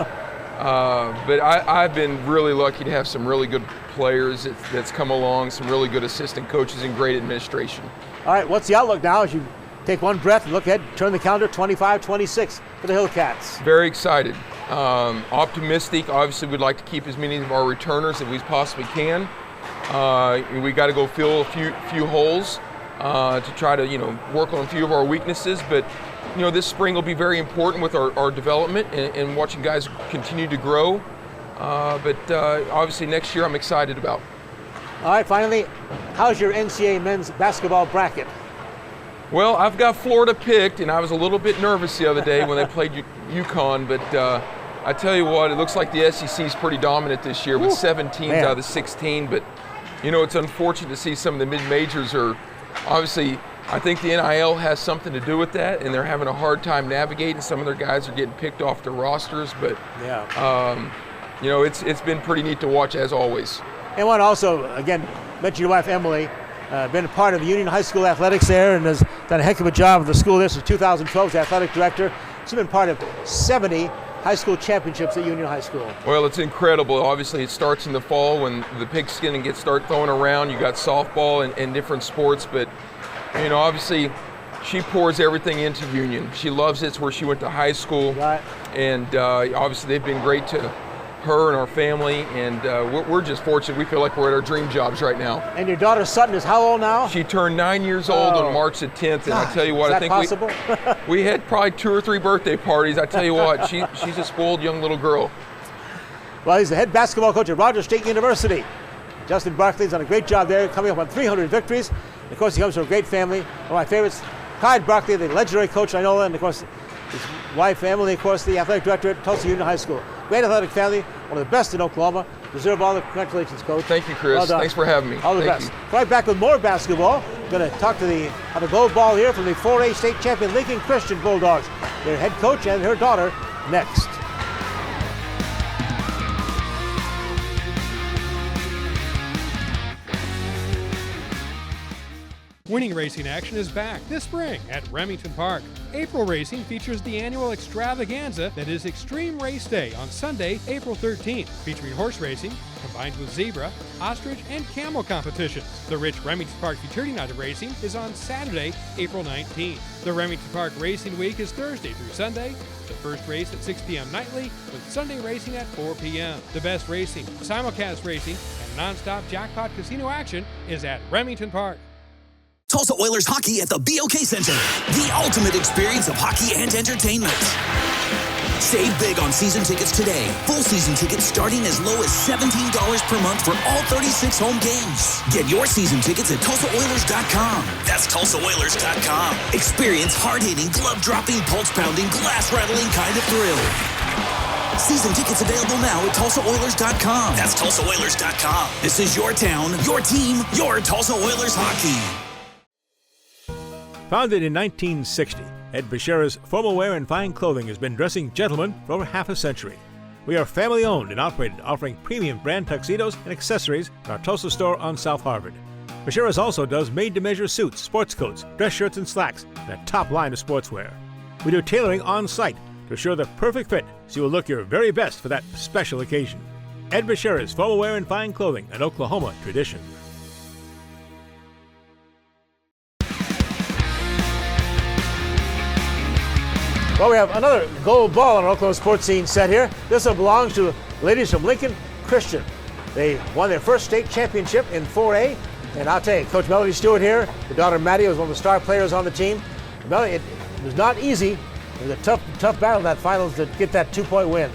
but I've been really lucky to have some really good players that's come along, some really good assistant coaches, and great administration. All right, what's the outlook now as you take one breath and look ahead, turn the calendar 25-26 for the Hillcats? Very excited. Optimistic. Obviously, we'd like to keep as many of our returners as we possibly can. We got to go fill a few holes to try to work on a few of our weaknesses. But this spring will be very important with our development and watching guys continue to grow. But obviously next year I'm excited about. All right, finally, how's your NCAA men's basketball bracket? Well, I've got Florida picked, and I was a little bit nervous the other day when they played UConn, but I tell you what, it looks like the SEC is pretty dominant this year with 7 teams out of the 16, but it's unfortunate to see some of the mid-majors are, obviously, I think the NIL has something to do with that, and they're having a hard time navigating. Some of their guys are getting picked off their rosters, but it's been pretty neat to watch as always. And want to also, again, mention your wife, Emily, been a part of the Union High School athletics there and has done a heck of a job with the school there since 2012 as the athletic director. She's been part of 70 high school championships at Union High School. Well, it's incredible. Obviously, it starts in the fall when the pigskin gets start throwing around. You got softball and different sports, but obviously, she pours everything into Union. She loves it. It's where she went to high school, right. And obviously they've been great to her and our family, and we're just fortunate. We feel like we're at our dream jobs right now. And your daughter Sutton is how old now? She turned 9 years old on March the 10th, and I tell you what, is I that think possible? we had probably 2 or 3 birthday parties. I tell you what, she's a spoiled young little girl. Well, he's the head basketball coach at Rogers State University. Justin Barkley's done a great job there, coming up on 300 victories. And of course, he comes from a great family. One of my favorites, Clyde Barkley, the legendary coach I know, and of course, his wife, Emily, of course, the athletic director at Tulsa Union High School. Great athletic family, one of the best in Oklahoma. Deserve all the congratulations, Coach. Thand you, Chris. Well done. Thanks for having me. All the best. Right back with more basketball. Going to talk to have a gold ball here from the 4A state champion Lincoln Christian Bulldogs. Their head coach and her daughter next. Winning racing action is back this spring at Remington Park. April racing features the annual extravaganza that is Extreme Race Day on Sunday, April 13th, featuring horse racing combined with zebra, ostrich, and camel competitions. The Rich Remington Park Futurity Night of Racing is on Saturday, April 19th. The Remington Park Racing Week is Thursday through Sunday. The first race at 6 p.m. nightly, with Sunday racing at 4 p.m. The best racing, simulcast racing, and non-stop jackpot casino action is at Remington Park. Tulsa Oilers hockey at the BOK Center. The ultimate experience of hockey and entertainment. Save big on season tickets today. Full season tickets starting as low as $17 per month for all 36 home games. Get your season tickets at TulsaOilers.com. That's TulsaOilers.com. Experience hard-hitting, glove-dropping, pulse-pounding, glass-rattling kind of thrill. Season tickets available now at TulsaOilers.com. That's TulsaOilers.com. This is your town, your team, your Tulsa Oilers hockey. Founded in 1960, Ed Bashira's formal wear and fine clothing has been dressing gentlemen for over half a century. We are family-owned and operated, offering premium brand tuxedos and accessories in our Tulsa store on South Harvard. Bashira's also does made-to-measure suits, sports coats, dress shirts, and slacks, and a top line of sportswear. We do tailoring on-site to assure the perfect fit so you will look your very best for that special occasion. Ed Bashira's formal wear and fine clothing, an Oklahoma tradition. Well, we have another gold ball on our Oklahoma sports scene set here. This one belongs to the ladies from Lincoln Christian. They won their first state championship in 4A. And I'll tell you, Coach Melody Stewart here, her daughter Maddie was one of the star players on the team. Melody, it was not easy. It was a tough battle in that finals to get that 2-point win.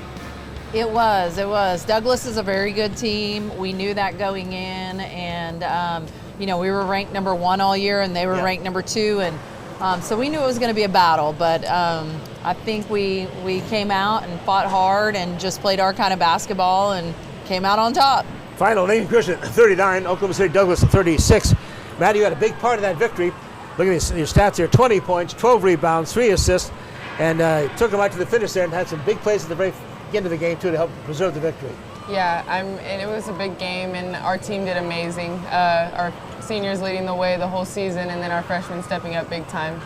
It was. Douglas is a very good team. We knew that going in, and we were ranked number 1 all year, and they were ranked number 2, and so we knew it was going to be a battle. But I think we came out and fought hard and just played our kind of basketball and came out on top. Final, Lincoln Christian 39, Oklahoma City Douglas 36. Maddie, you had a big part of that victory. Look at your stats here: 20 points, 12 rebounds, 3 assists, and took them right to the finish there and had some big plays at the very end of the game too to help preserve the victory. Yeah, and it was a big game, and our team did amazing. Our seniors leading the way the whole season, and then our freshmen stepping up big time.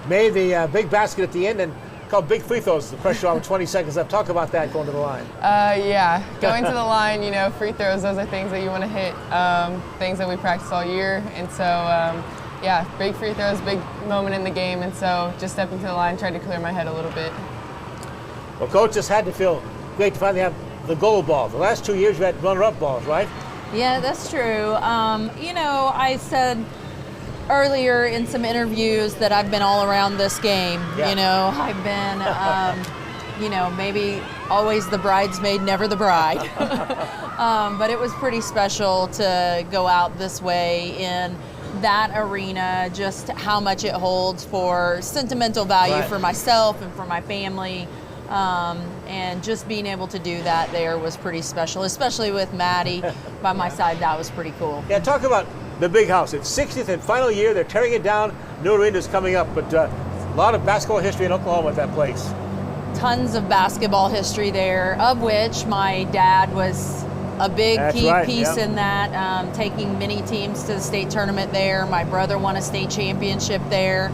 Made the big basket at the end and called big free throws. The pressure on with 20 seconds left. Talk about that going to the line. Yeah, going to the line, free throws, those are things that you want to hit, things that we practice all year. And so, big free throws, big moment in the game. And so just stepping to the line, tried to clear my head a little bit. Well, Coach, just had to feel great to finally have the gold ball. The last 2 years you had runner-up balls, right? Yeah, that's true. I said earlier in some interviews that I've been all around this game. Yeah. I've been, maybe always the bridesmaid, never the bride. But it was pretty special to go out this way in that arena, just how much it holds for sentimental value for myself and for my family. And just being able to do that there was pretty special, especially with Maddie by my side. That was pretty cool. Yeah, talk about the big house. It's 60th and final year. They're tearing it down. New arena's coming up, but a lot of basketball history in Oklahoma at that place. Tons of basketball history there, of which my dad was a big key piece in that, taking many teams to the state tournament there. My brother won a state championship there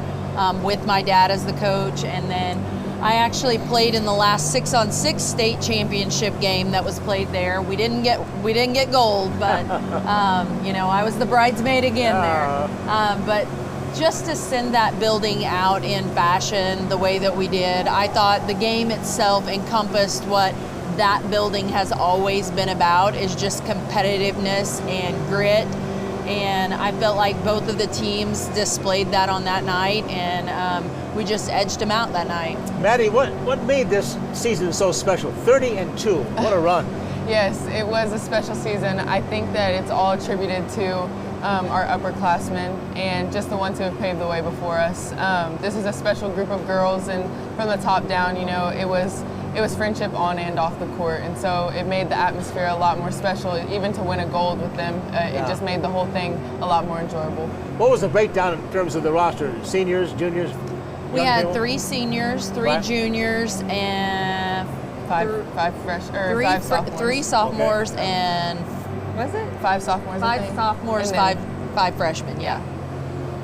with my dad as the coach, and then I actually played in the last 6-on-6 state championship game that was played there. We didn't get gold, but I was the bridesmaid again there. But just to send that building out in fashion the way that we did, I thought the game itself encompassed what that building has always been about, is just competitiveness and grit. And I felt like both of the teams displayed that on that night, and we just edged them out that night. Maddie, what made this season so special? 30-2, what a run. Yes, it was a special season. I think that it's all attributed to our upperclassmen and just the ones who have paved the way before us. This is a special group of girls, and from the top down, it was friendship on and off the court, and so it made the atmosphere a lot more special. Even to win a gold with them, it just made the whole thing a lot more enjoyable. What was the breakdown in terms of the roster? Seniors, juniors? We had 3 seniors, 3 juniors, and five sophomores. 3 sophomores, and was it 5 sophomores? 5 sophomores, 5 freshmen. Yeah.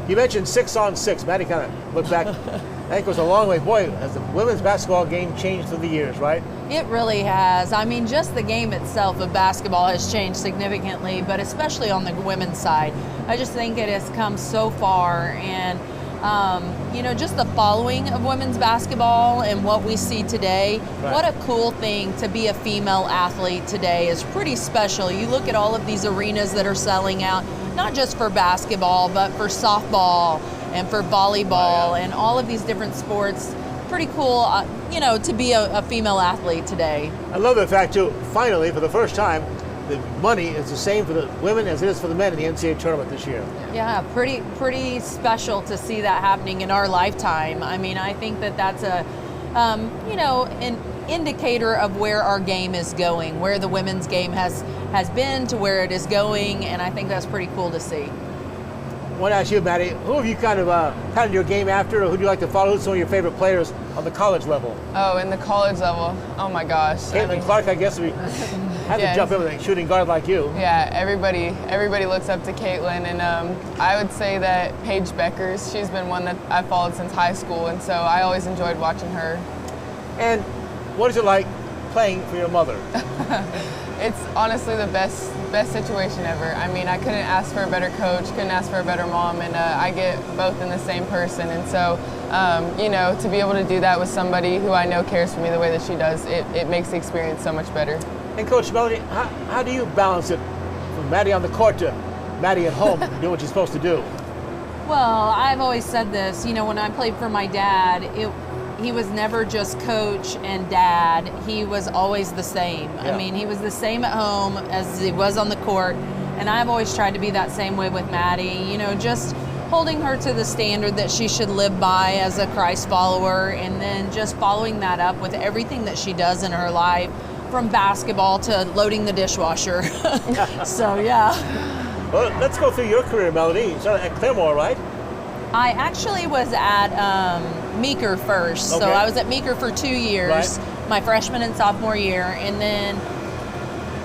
You mentioned 6-on-6. Maddie kind of looked back. I think it was a long way. Boy, has the women's basketball game changed through the years, right? It really has. I mean, just the game itself of basketball has changed significantly, but especially on the women's side. I just think it has come so far, and just the following of women's basketball and what we see today, what a cool thing to be a female athlete today is pretty special. You look at all of these arenas that are selling out, not just for basketball, but for softball and for volleyball and all of these different sports. Pretty cool, to be a female athlete today. I love the fact, too, finally, for the first time, the money is the same for the women as it is for the men in the NCAA tournament this year. Yeah, pretty special to see that happening in our lifetime. I mean, I think that's an indicator of where our game is going, where the women's game has been to where it is going, and I think that's pretty cool to see. I want to ask you, Maddie, who have you kind of patterned your game after, or who do you like to follow? Who's some of your favorite players on the college level? Oh, in the college level? Oh my gosh. Caitlin Clark, I guess. Had to jump everything, shooting guard like you. Yeah, everybody looks up to Caitlin, and I would say that Paige Beckers, she's been one that I've followed since high school, and so I always enjoyed watching her. And what is it like playing for your mother? It's honestly the best situation ever. I mean, I couldn't ask for a better coach, couldn't ask for a better mom, and I get both in the same person. And so, you know, to be able to do that with somebody who I know cares for me the way that she does, it makes the experience so much better. And Coach Melody, how do you balance it from Maddie on the court to Maddie at home doing what you're supposed to do? Well, I've always said this, you know, when I played for my dad, he was never just coach and dad. He was always the same. Yeah. I mean, he was the same at home as he was on the court. And I've always tried to be that same way with Maddie, you know, just holding her to the standard that she should live by as a Christ follower, and then just following that up with everything that she does in her life, from basketball to loading the dishwasher. So, yeah. Well, let's go through your career, Melody. You started at Claremore, right? I actually was at Meeker first. Okay. So I was at Meeker for 2 years, my freshman and sophomore year, and then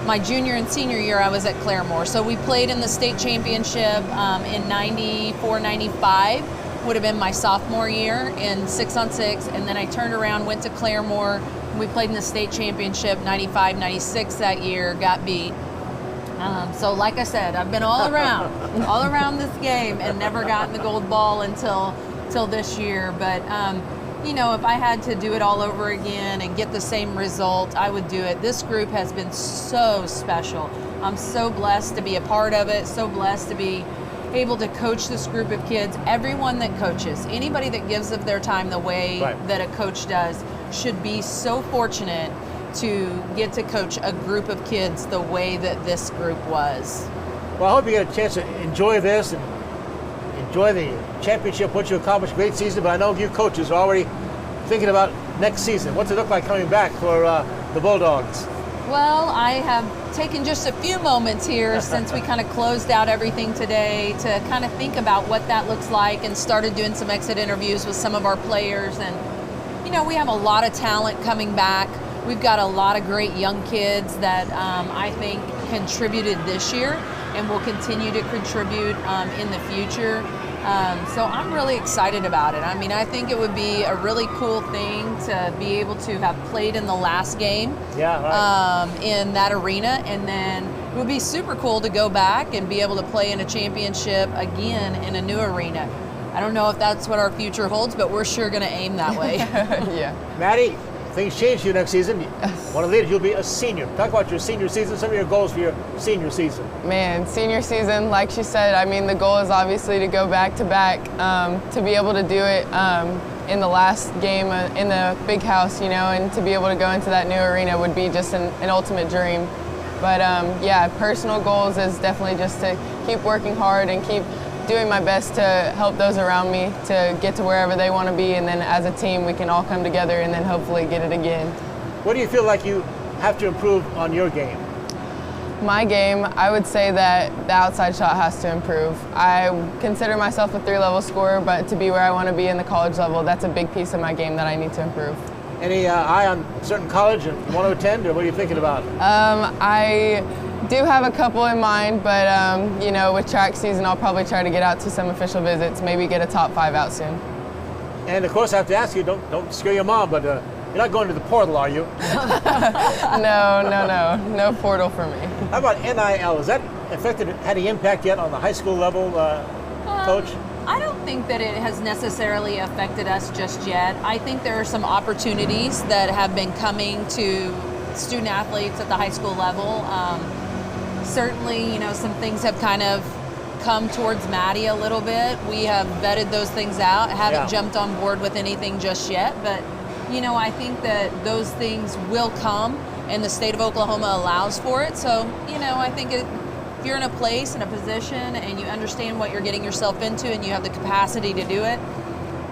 my junior and senior year I was at Claremore. So we played in the state championship in 94, 95, would have been my sophomore year in 6-on-6, and then I turned around, went to Claremore. We played in the state championship 95, 96 that year, got beat. So like I said, I've been all around this game and never gotten the gold ball until this year. But, you know, if I had to do it all over again and get the same result, I would do it. This group has been so special. I'm so blessed to be a part of it, so blessed to be able to coach this group of kids. Everyone that coaches, anybody that gives of their time the way that a coach does, should be so fortunate to get to coach a group of kids the way that this group was. Well, I hope you get a chance to enjoy this and enjoy the championship, what you accomplished. Great season, but I know you coaches are already thinking about next season. What's it look like coming back for the Bulldogs? Well, I have taken just a few moments here since we kind of closed out everything today to kind of think about what that looks like, and started doing some exit interviews with some of our players. And, you know, we have a lot of talent coming back. We've got a lot of great young kids that I think contributed this year and will continue to contribute in the future. So I'm really excited about it. I mean, I think it would be a really cool thing to be able to have played in the last game in that arena, and then it would be super cool to go back and be able to play in a championship again in a new arena. I don't know if that's what our future holds, but we're sure going to aim that way. Yeah. Maddie, things change for you next season. One of the leaders, you'll be a senior. Talk about your senior season, some of your goals for your senior season. Man, senior season, like she said, I mean, the goal is obviously to go back-to-back, to be able to do it in the last game in the big house, you know, and to be able to go into that new arena would be just an ultimate dream. But yeah, personal goals is definitely just to keep working hard and keep doing my best to help those around me to get to wherever they want to be, and then as a team we can all come together and then hopefully get it again. What do you feel like you have to improve on your game? My game, I would say that the outside shot has to improve. I consider myself a 3-level scorer, but to be where I want to be in the college level, that's a big piece of my game that I need to improve. Any eye on a certain college and you want to attend, or what are you thinking about? I do have a couple in mind, but you know, with track season, I'll probably try to get out to some official visits, maybe get a top 5 out soon. And of course, I have to ask you, don't scare your mom, but you're not going to the portal, are you? No portal for me. How about NIL? Has that affected, had any impact yet on the high school level, coach? I don't think that it has necessarily affected us just yet. I think there are some opportunities that have been coming to student athletes at the high school level. Certainly, you know, some things have kind of come towards Maddie a little bit. We have vetted those things out. Haven't jumped on board with anything just yet, but you know, I think that those things will come, and the state of Oklahoma allows for it. So, you know, I think if you're in a place, in a position, and you understand what you're getting yourself into and you have the capacity to do it,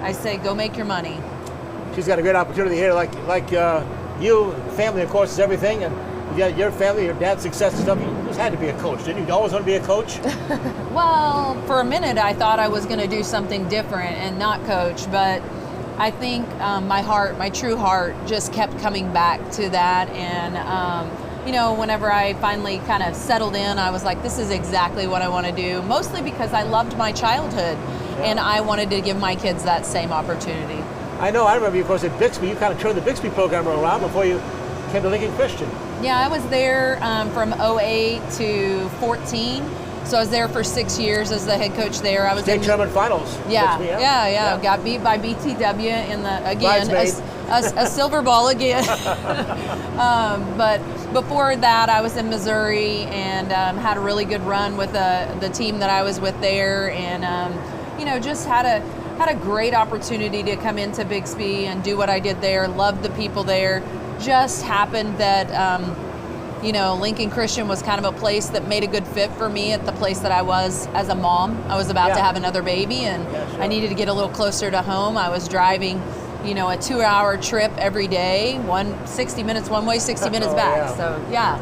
I say go make your money. She's got a great opportunity here, like you, family, of course, is everything, and you got your family, your dad's success and stuff. You just had to be a coach, didn't you? You always want to be a coach? Well, for a minute, I thought I was going to do something different and not coach, but I think my true heart, just kept coming back to that. And whenever I finally kind of settled in, I was like, this is exactly what I want to do, mostly because I loved my childhood and I wanted to give my kids that same opportunity. I know, I remember you, of course, at Bixby. You kind of turned the Bixby program around before you came to Lincoln Christian. Yeah, I was there from 08 to 14. So I was there for 6 years as the head coach there. I was State tournament finals. Yeah, Bixby, yeah. Got beat by BTW in a silver ball again. But before that, I was in Missouri and had a really good run with the team that I was with there, and just had a great opportunity to come into Bixby and do what I did there. Loved the people there. Just happened that Lincoln Christian was kind of a place that made a good fit for me at the place that I was as a mom. I was about to have another baby, and I needed to get a little closer to home. I was driving, a 2-hour trip every day, 60 minutes one way, 60 minutes back. So, yeah.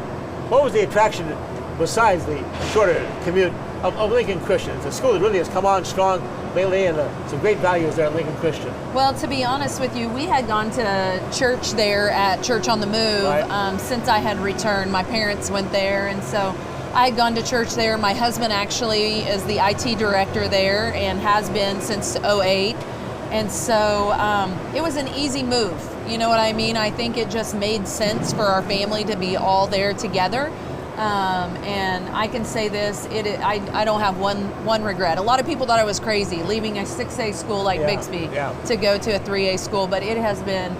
What was the attraction besides the shorter commute of Lincoln Christian? It's a school that really has come on strong lately, and some great values there at Lincoln Christian. Well, to be honest with you, we had gone to church there at Church on the Move since I had returned. My parents went there, and so I had gone to church there. My husband actually is the IT director there and has been since 08. And so it was an easy move. You know what I mean? I think it just made sense for our family to be all there together. And I can say this, I don't have one regret. A lot of people thought I was crazy leaving a 6A school like Bixby to go to a 3A school, but it has been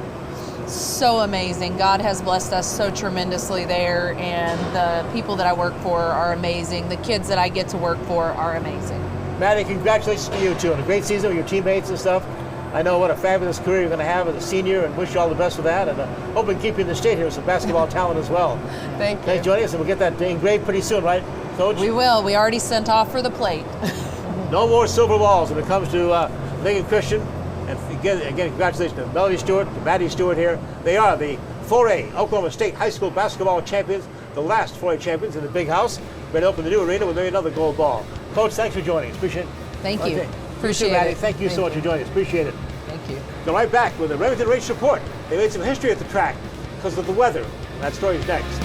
so amazing. God has blessed us so tremendously there, and the people that I work for are amazing. The kids that I get to work for are amazing. Maddie, congratulations to you too on a great season with your teammates and stuff. I know what a fabulous career you're going to have as a senior, and wish you all the best with that, and hope we can keep you in the state here with some basketball talent as well. Thank you. Thanks for joining us, and we'll get that engraved pretty soon, right, Coach? We will. We already sent off for the plate. No more silver balls when it comes to Lincoln Christian. And again, congratulations to Melody Stewart, to Maddie Stewart here. They are the 4A Oklahoma State High School basketball champions, the last 4A champions in the big house. Ready to open the new arena with maybe another gold ball. Coach, thanks for joining us. Appreciate it. Thank you. Okay. Appreciate Maddie. it. Thank you so much for joining us. Appreciate it. Thank you. Go right back with the Remington Race Report. They made some history at the track because of the weather. And that story is next.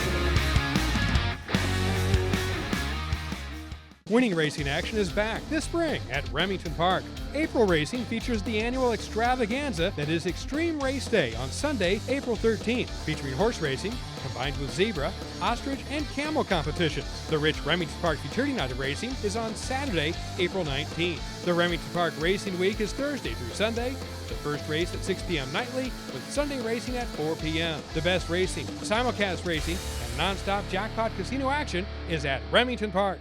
Winning racing action is back this spring at Remington Park. April racing features the annual extravaganza that is Extreme Race Day on Sunday, April 13th, featuring horse racing combined with zebra, ostrich, and camel competitions. The rich Remington Park Futurity Night of Racing is on Saturday, April 19th. The Remington Park Racing Week is Thursday through Sunday. The first race at 6 p.m. nightly, with Sunday racing at 4 p.m. The best racing, simulcast racing, and non-stop jackpot casino action is at Remington Park.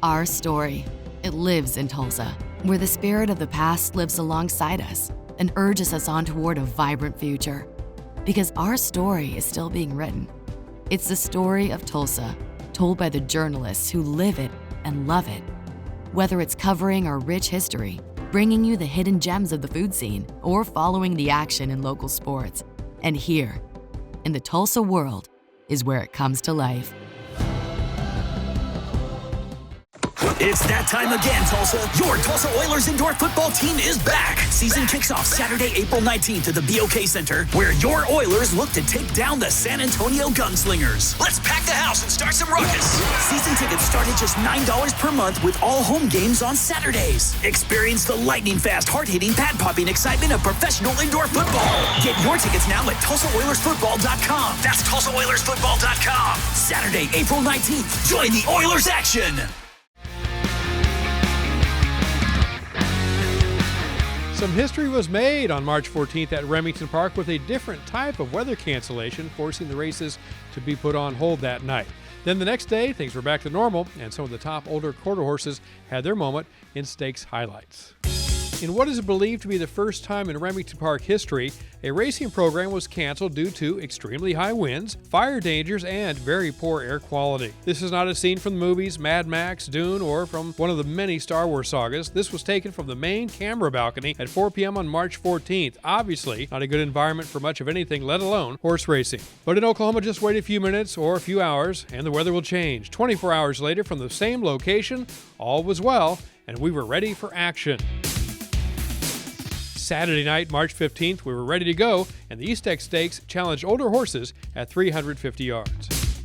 Our story, it lives in Tulsa, where the spirit of the past lives alongside us and urges us on toward a vibrant future. Because our story is still being written. It's the story of Tulsa, told by the journalists who live it and love it. Whether it's covering our rich history, bringing you the hidden gems of the food scene, or following the action in local sports. And here, in the Tulsa world, is where it comes to life. It's that time again, Tulsa. Your Tulsa Oilers indoor football team is back. Season kicks off Saturday, April 19th at the BOK Center, where your Oilers look to take down the San Antonio Gunslingers. Let's pack the house and start some ruckus. Season tickets start at just $9 per month with all home games on Saturdays. Experience the lightning-fast, hard-hitting, pad-popping excitement of professional indoor football. Get your tickets now at TulsaOilersFootball.com. That's TulsaOilersFootball.com. Saturday, April 19th. Join the Oilers action. Some history was made on March 14th at Remington Park with a different type of weather cancellation, forcing the races to be put on hold that night. Then the next day, things were back to normal, and some of the top older quarter horses had their moment in stakes highlights. In what is believed to be the first time in Remington Park history, a racing program was canceled due to extremely high winds, fire dangers, and very poor air quality. This is not a scene from the movies Mad Max, Dune, or from one of the many Star Wars sagas. This was taken from the main camera balcony at 4 p.m. on March 14th. Obviously, not a good environment for much of anything, let alone horse racing. But in Oklahoma, just wait a few minutes or a few hours, and the weather will change. 24 hours later, from the same location, all was well, and we were ready for action. Saturday night, March 15th, we were ready to go, and the East Tech Stakes challenged older horses at 350 yards.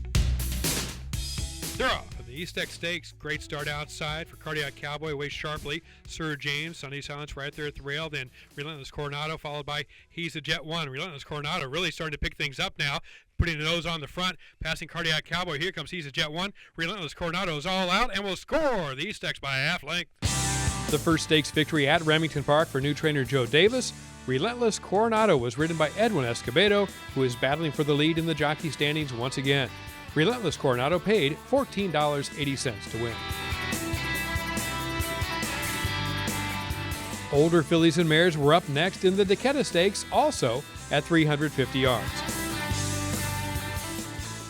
East Tech Stakes, great start outside for Cardiac Cowboy, away sharply. Sir James, Sunny Silence right there at the rail. Then Relentless Coronado, followed by He's a Jet 1. Relentless Coronado really starting to pick things up now, putting the nose on the front, passing Cardiac Cowboy. Here comes He's a Jet 1. Relentless Coronado is all out and will score the East Techs by a half length. The first stakes victory at Remington Park for new trainer Joe Davis. Relentless Coronado was ridden by Edwin Escobedo, who is battling for the lead in the jockey standings once again. Relentless Coronado paid $14.80 to win. Older fillies and mares were up next in the Decatur Stakes, also at 350 yards.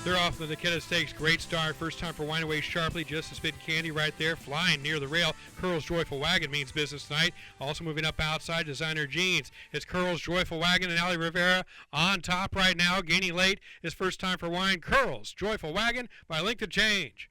They're off the Decatur Stakes. Great start. First time for Wine Away Sharply. Just a spit candy right there. Flying near the rail. Curl's Joyful Wagon means business tonight. Also moving up outside, Designer Jeans. It's Curl's Joyful Wagon and Ali Rivera on top right now. Gaining late is First Time for Wine. Curl's Joyful Wagon by length of change.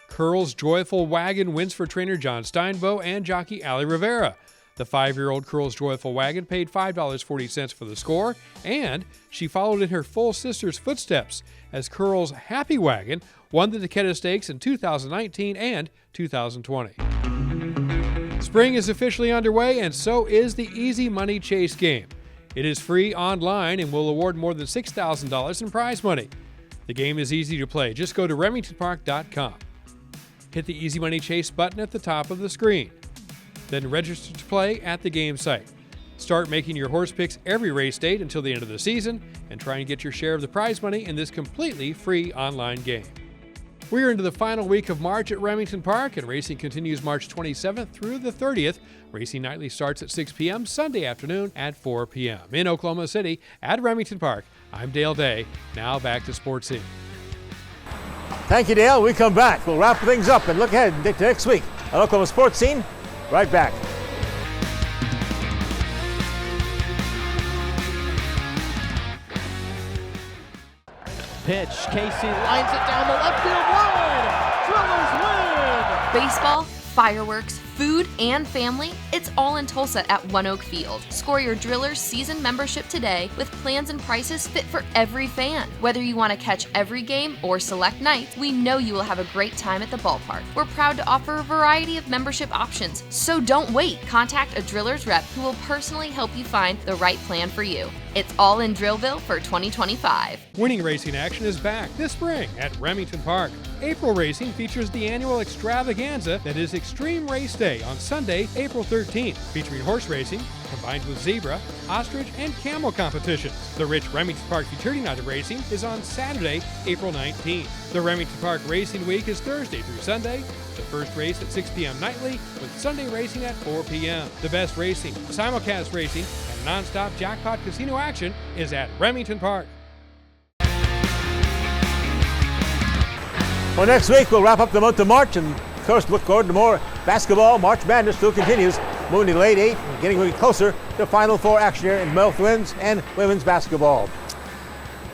Curl's Joyful Wagon wins for trainer John Steinbow and jockey Ali Rivera. The 5-year-old Curl's Joyful Wagon paid $5.40 for the score, and she followed in her full sister's footsteps as Curl's Happy Wagon won the Decatur Stakes in 2019 and 2020. Spring is officially underway, and so is the Easy Money Chase game. It is free online and will award more than $6,000 in prize money. The game is easy to play. Just go to remingtonpark.com. Hit the Easy Money Chase button at the top of the screen. Then register to play at the game site. Start making your horse picks every race date until the end of the season and try and get your share of the prize money in this completely free online game. We are into the final week of March at Remington Park, and racing continues March 27th through the 30th. Racing nightly starts at 6 p.m. Sunday afternoon at 4 p.m. In Oklahoma City at Remington Park, I'm Dale Day. Now back to Sportscene. Thank you, Dale. We come back. We'll wrap things up and look ahead to next week at Oklahoma Sportscene. Right back. Pitch. Casey lines it down the left field line. Drillers win. Baseball, fireworks, food, and family, it's all in Tulsa at One Oak Field. Score your Drillers season membership today with plans and prices fit for every fan. Whether you want to catch every game or select nights, we know you will have a great time at the ballpark. We're proud to offer a variety of membership options, so don't wait. Contact a Drillers rep who will personally help you find the right plan for you. It's all in Drillville for 2025. Winning racing action is back this spring at Remington Park. April racing features the annual extravaganza that is Extreme Race Day on Sunday, April 13th, featuring horse racing combined with zebra, ostrich, and camel competitions. The rich Remington Park Futurity Night of Racing is on Saturday, April 19th. The Remington Park Racing Week is Thursday through Sunday. The first race at 6 p.m. nightly, with Sunday racing at 4 p.m. The best racing, simulcast racing, and non-stop jackpot casino action is at Remington Park. Well, next week we'll wrap up the month of March and, of course, look forward to more basketball. March Madness still continues, moving to late 8 and getting closer to Final Four action here in both men's and women's basketball.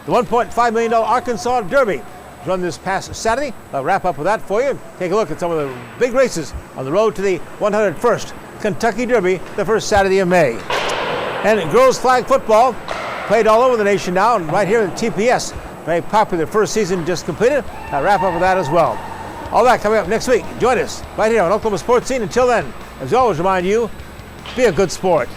The $1.5 million Arkansas Derby was run this past Saturday. I'll wrap up with that for you and take a look at some of the big races on the road to the 101st Kentucky Derby the first Saturday of May. And girls flag football played all over the nation now, and right here at TPS. Very popular first season just completed. I'll wrap up with that as well. All that coming up next week. Join us right here on Oklahoma Sports Scene. Until then, as we always remind you, be a good sport.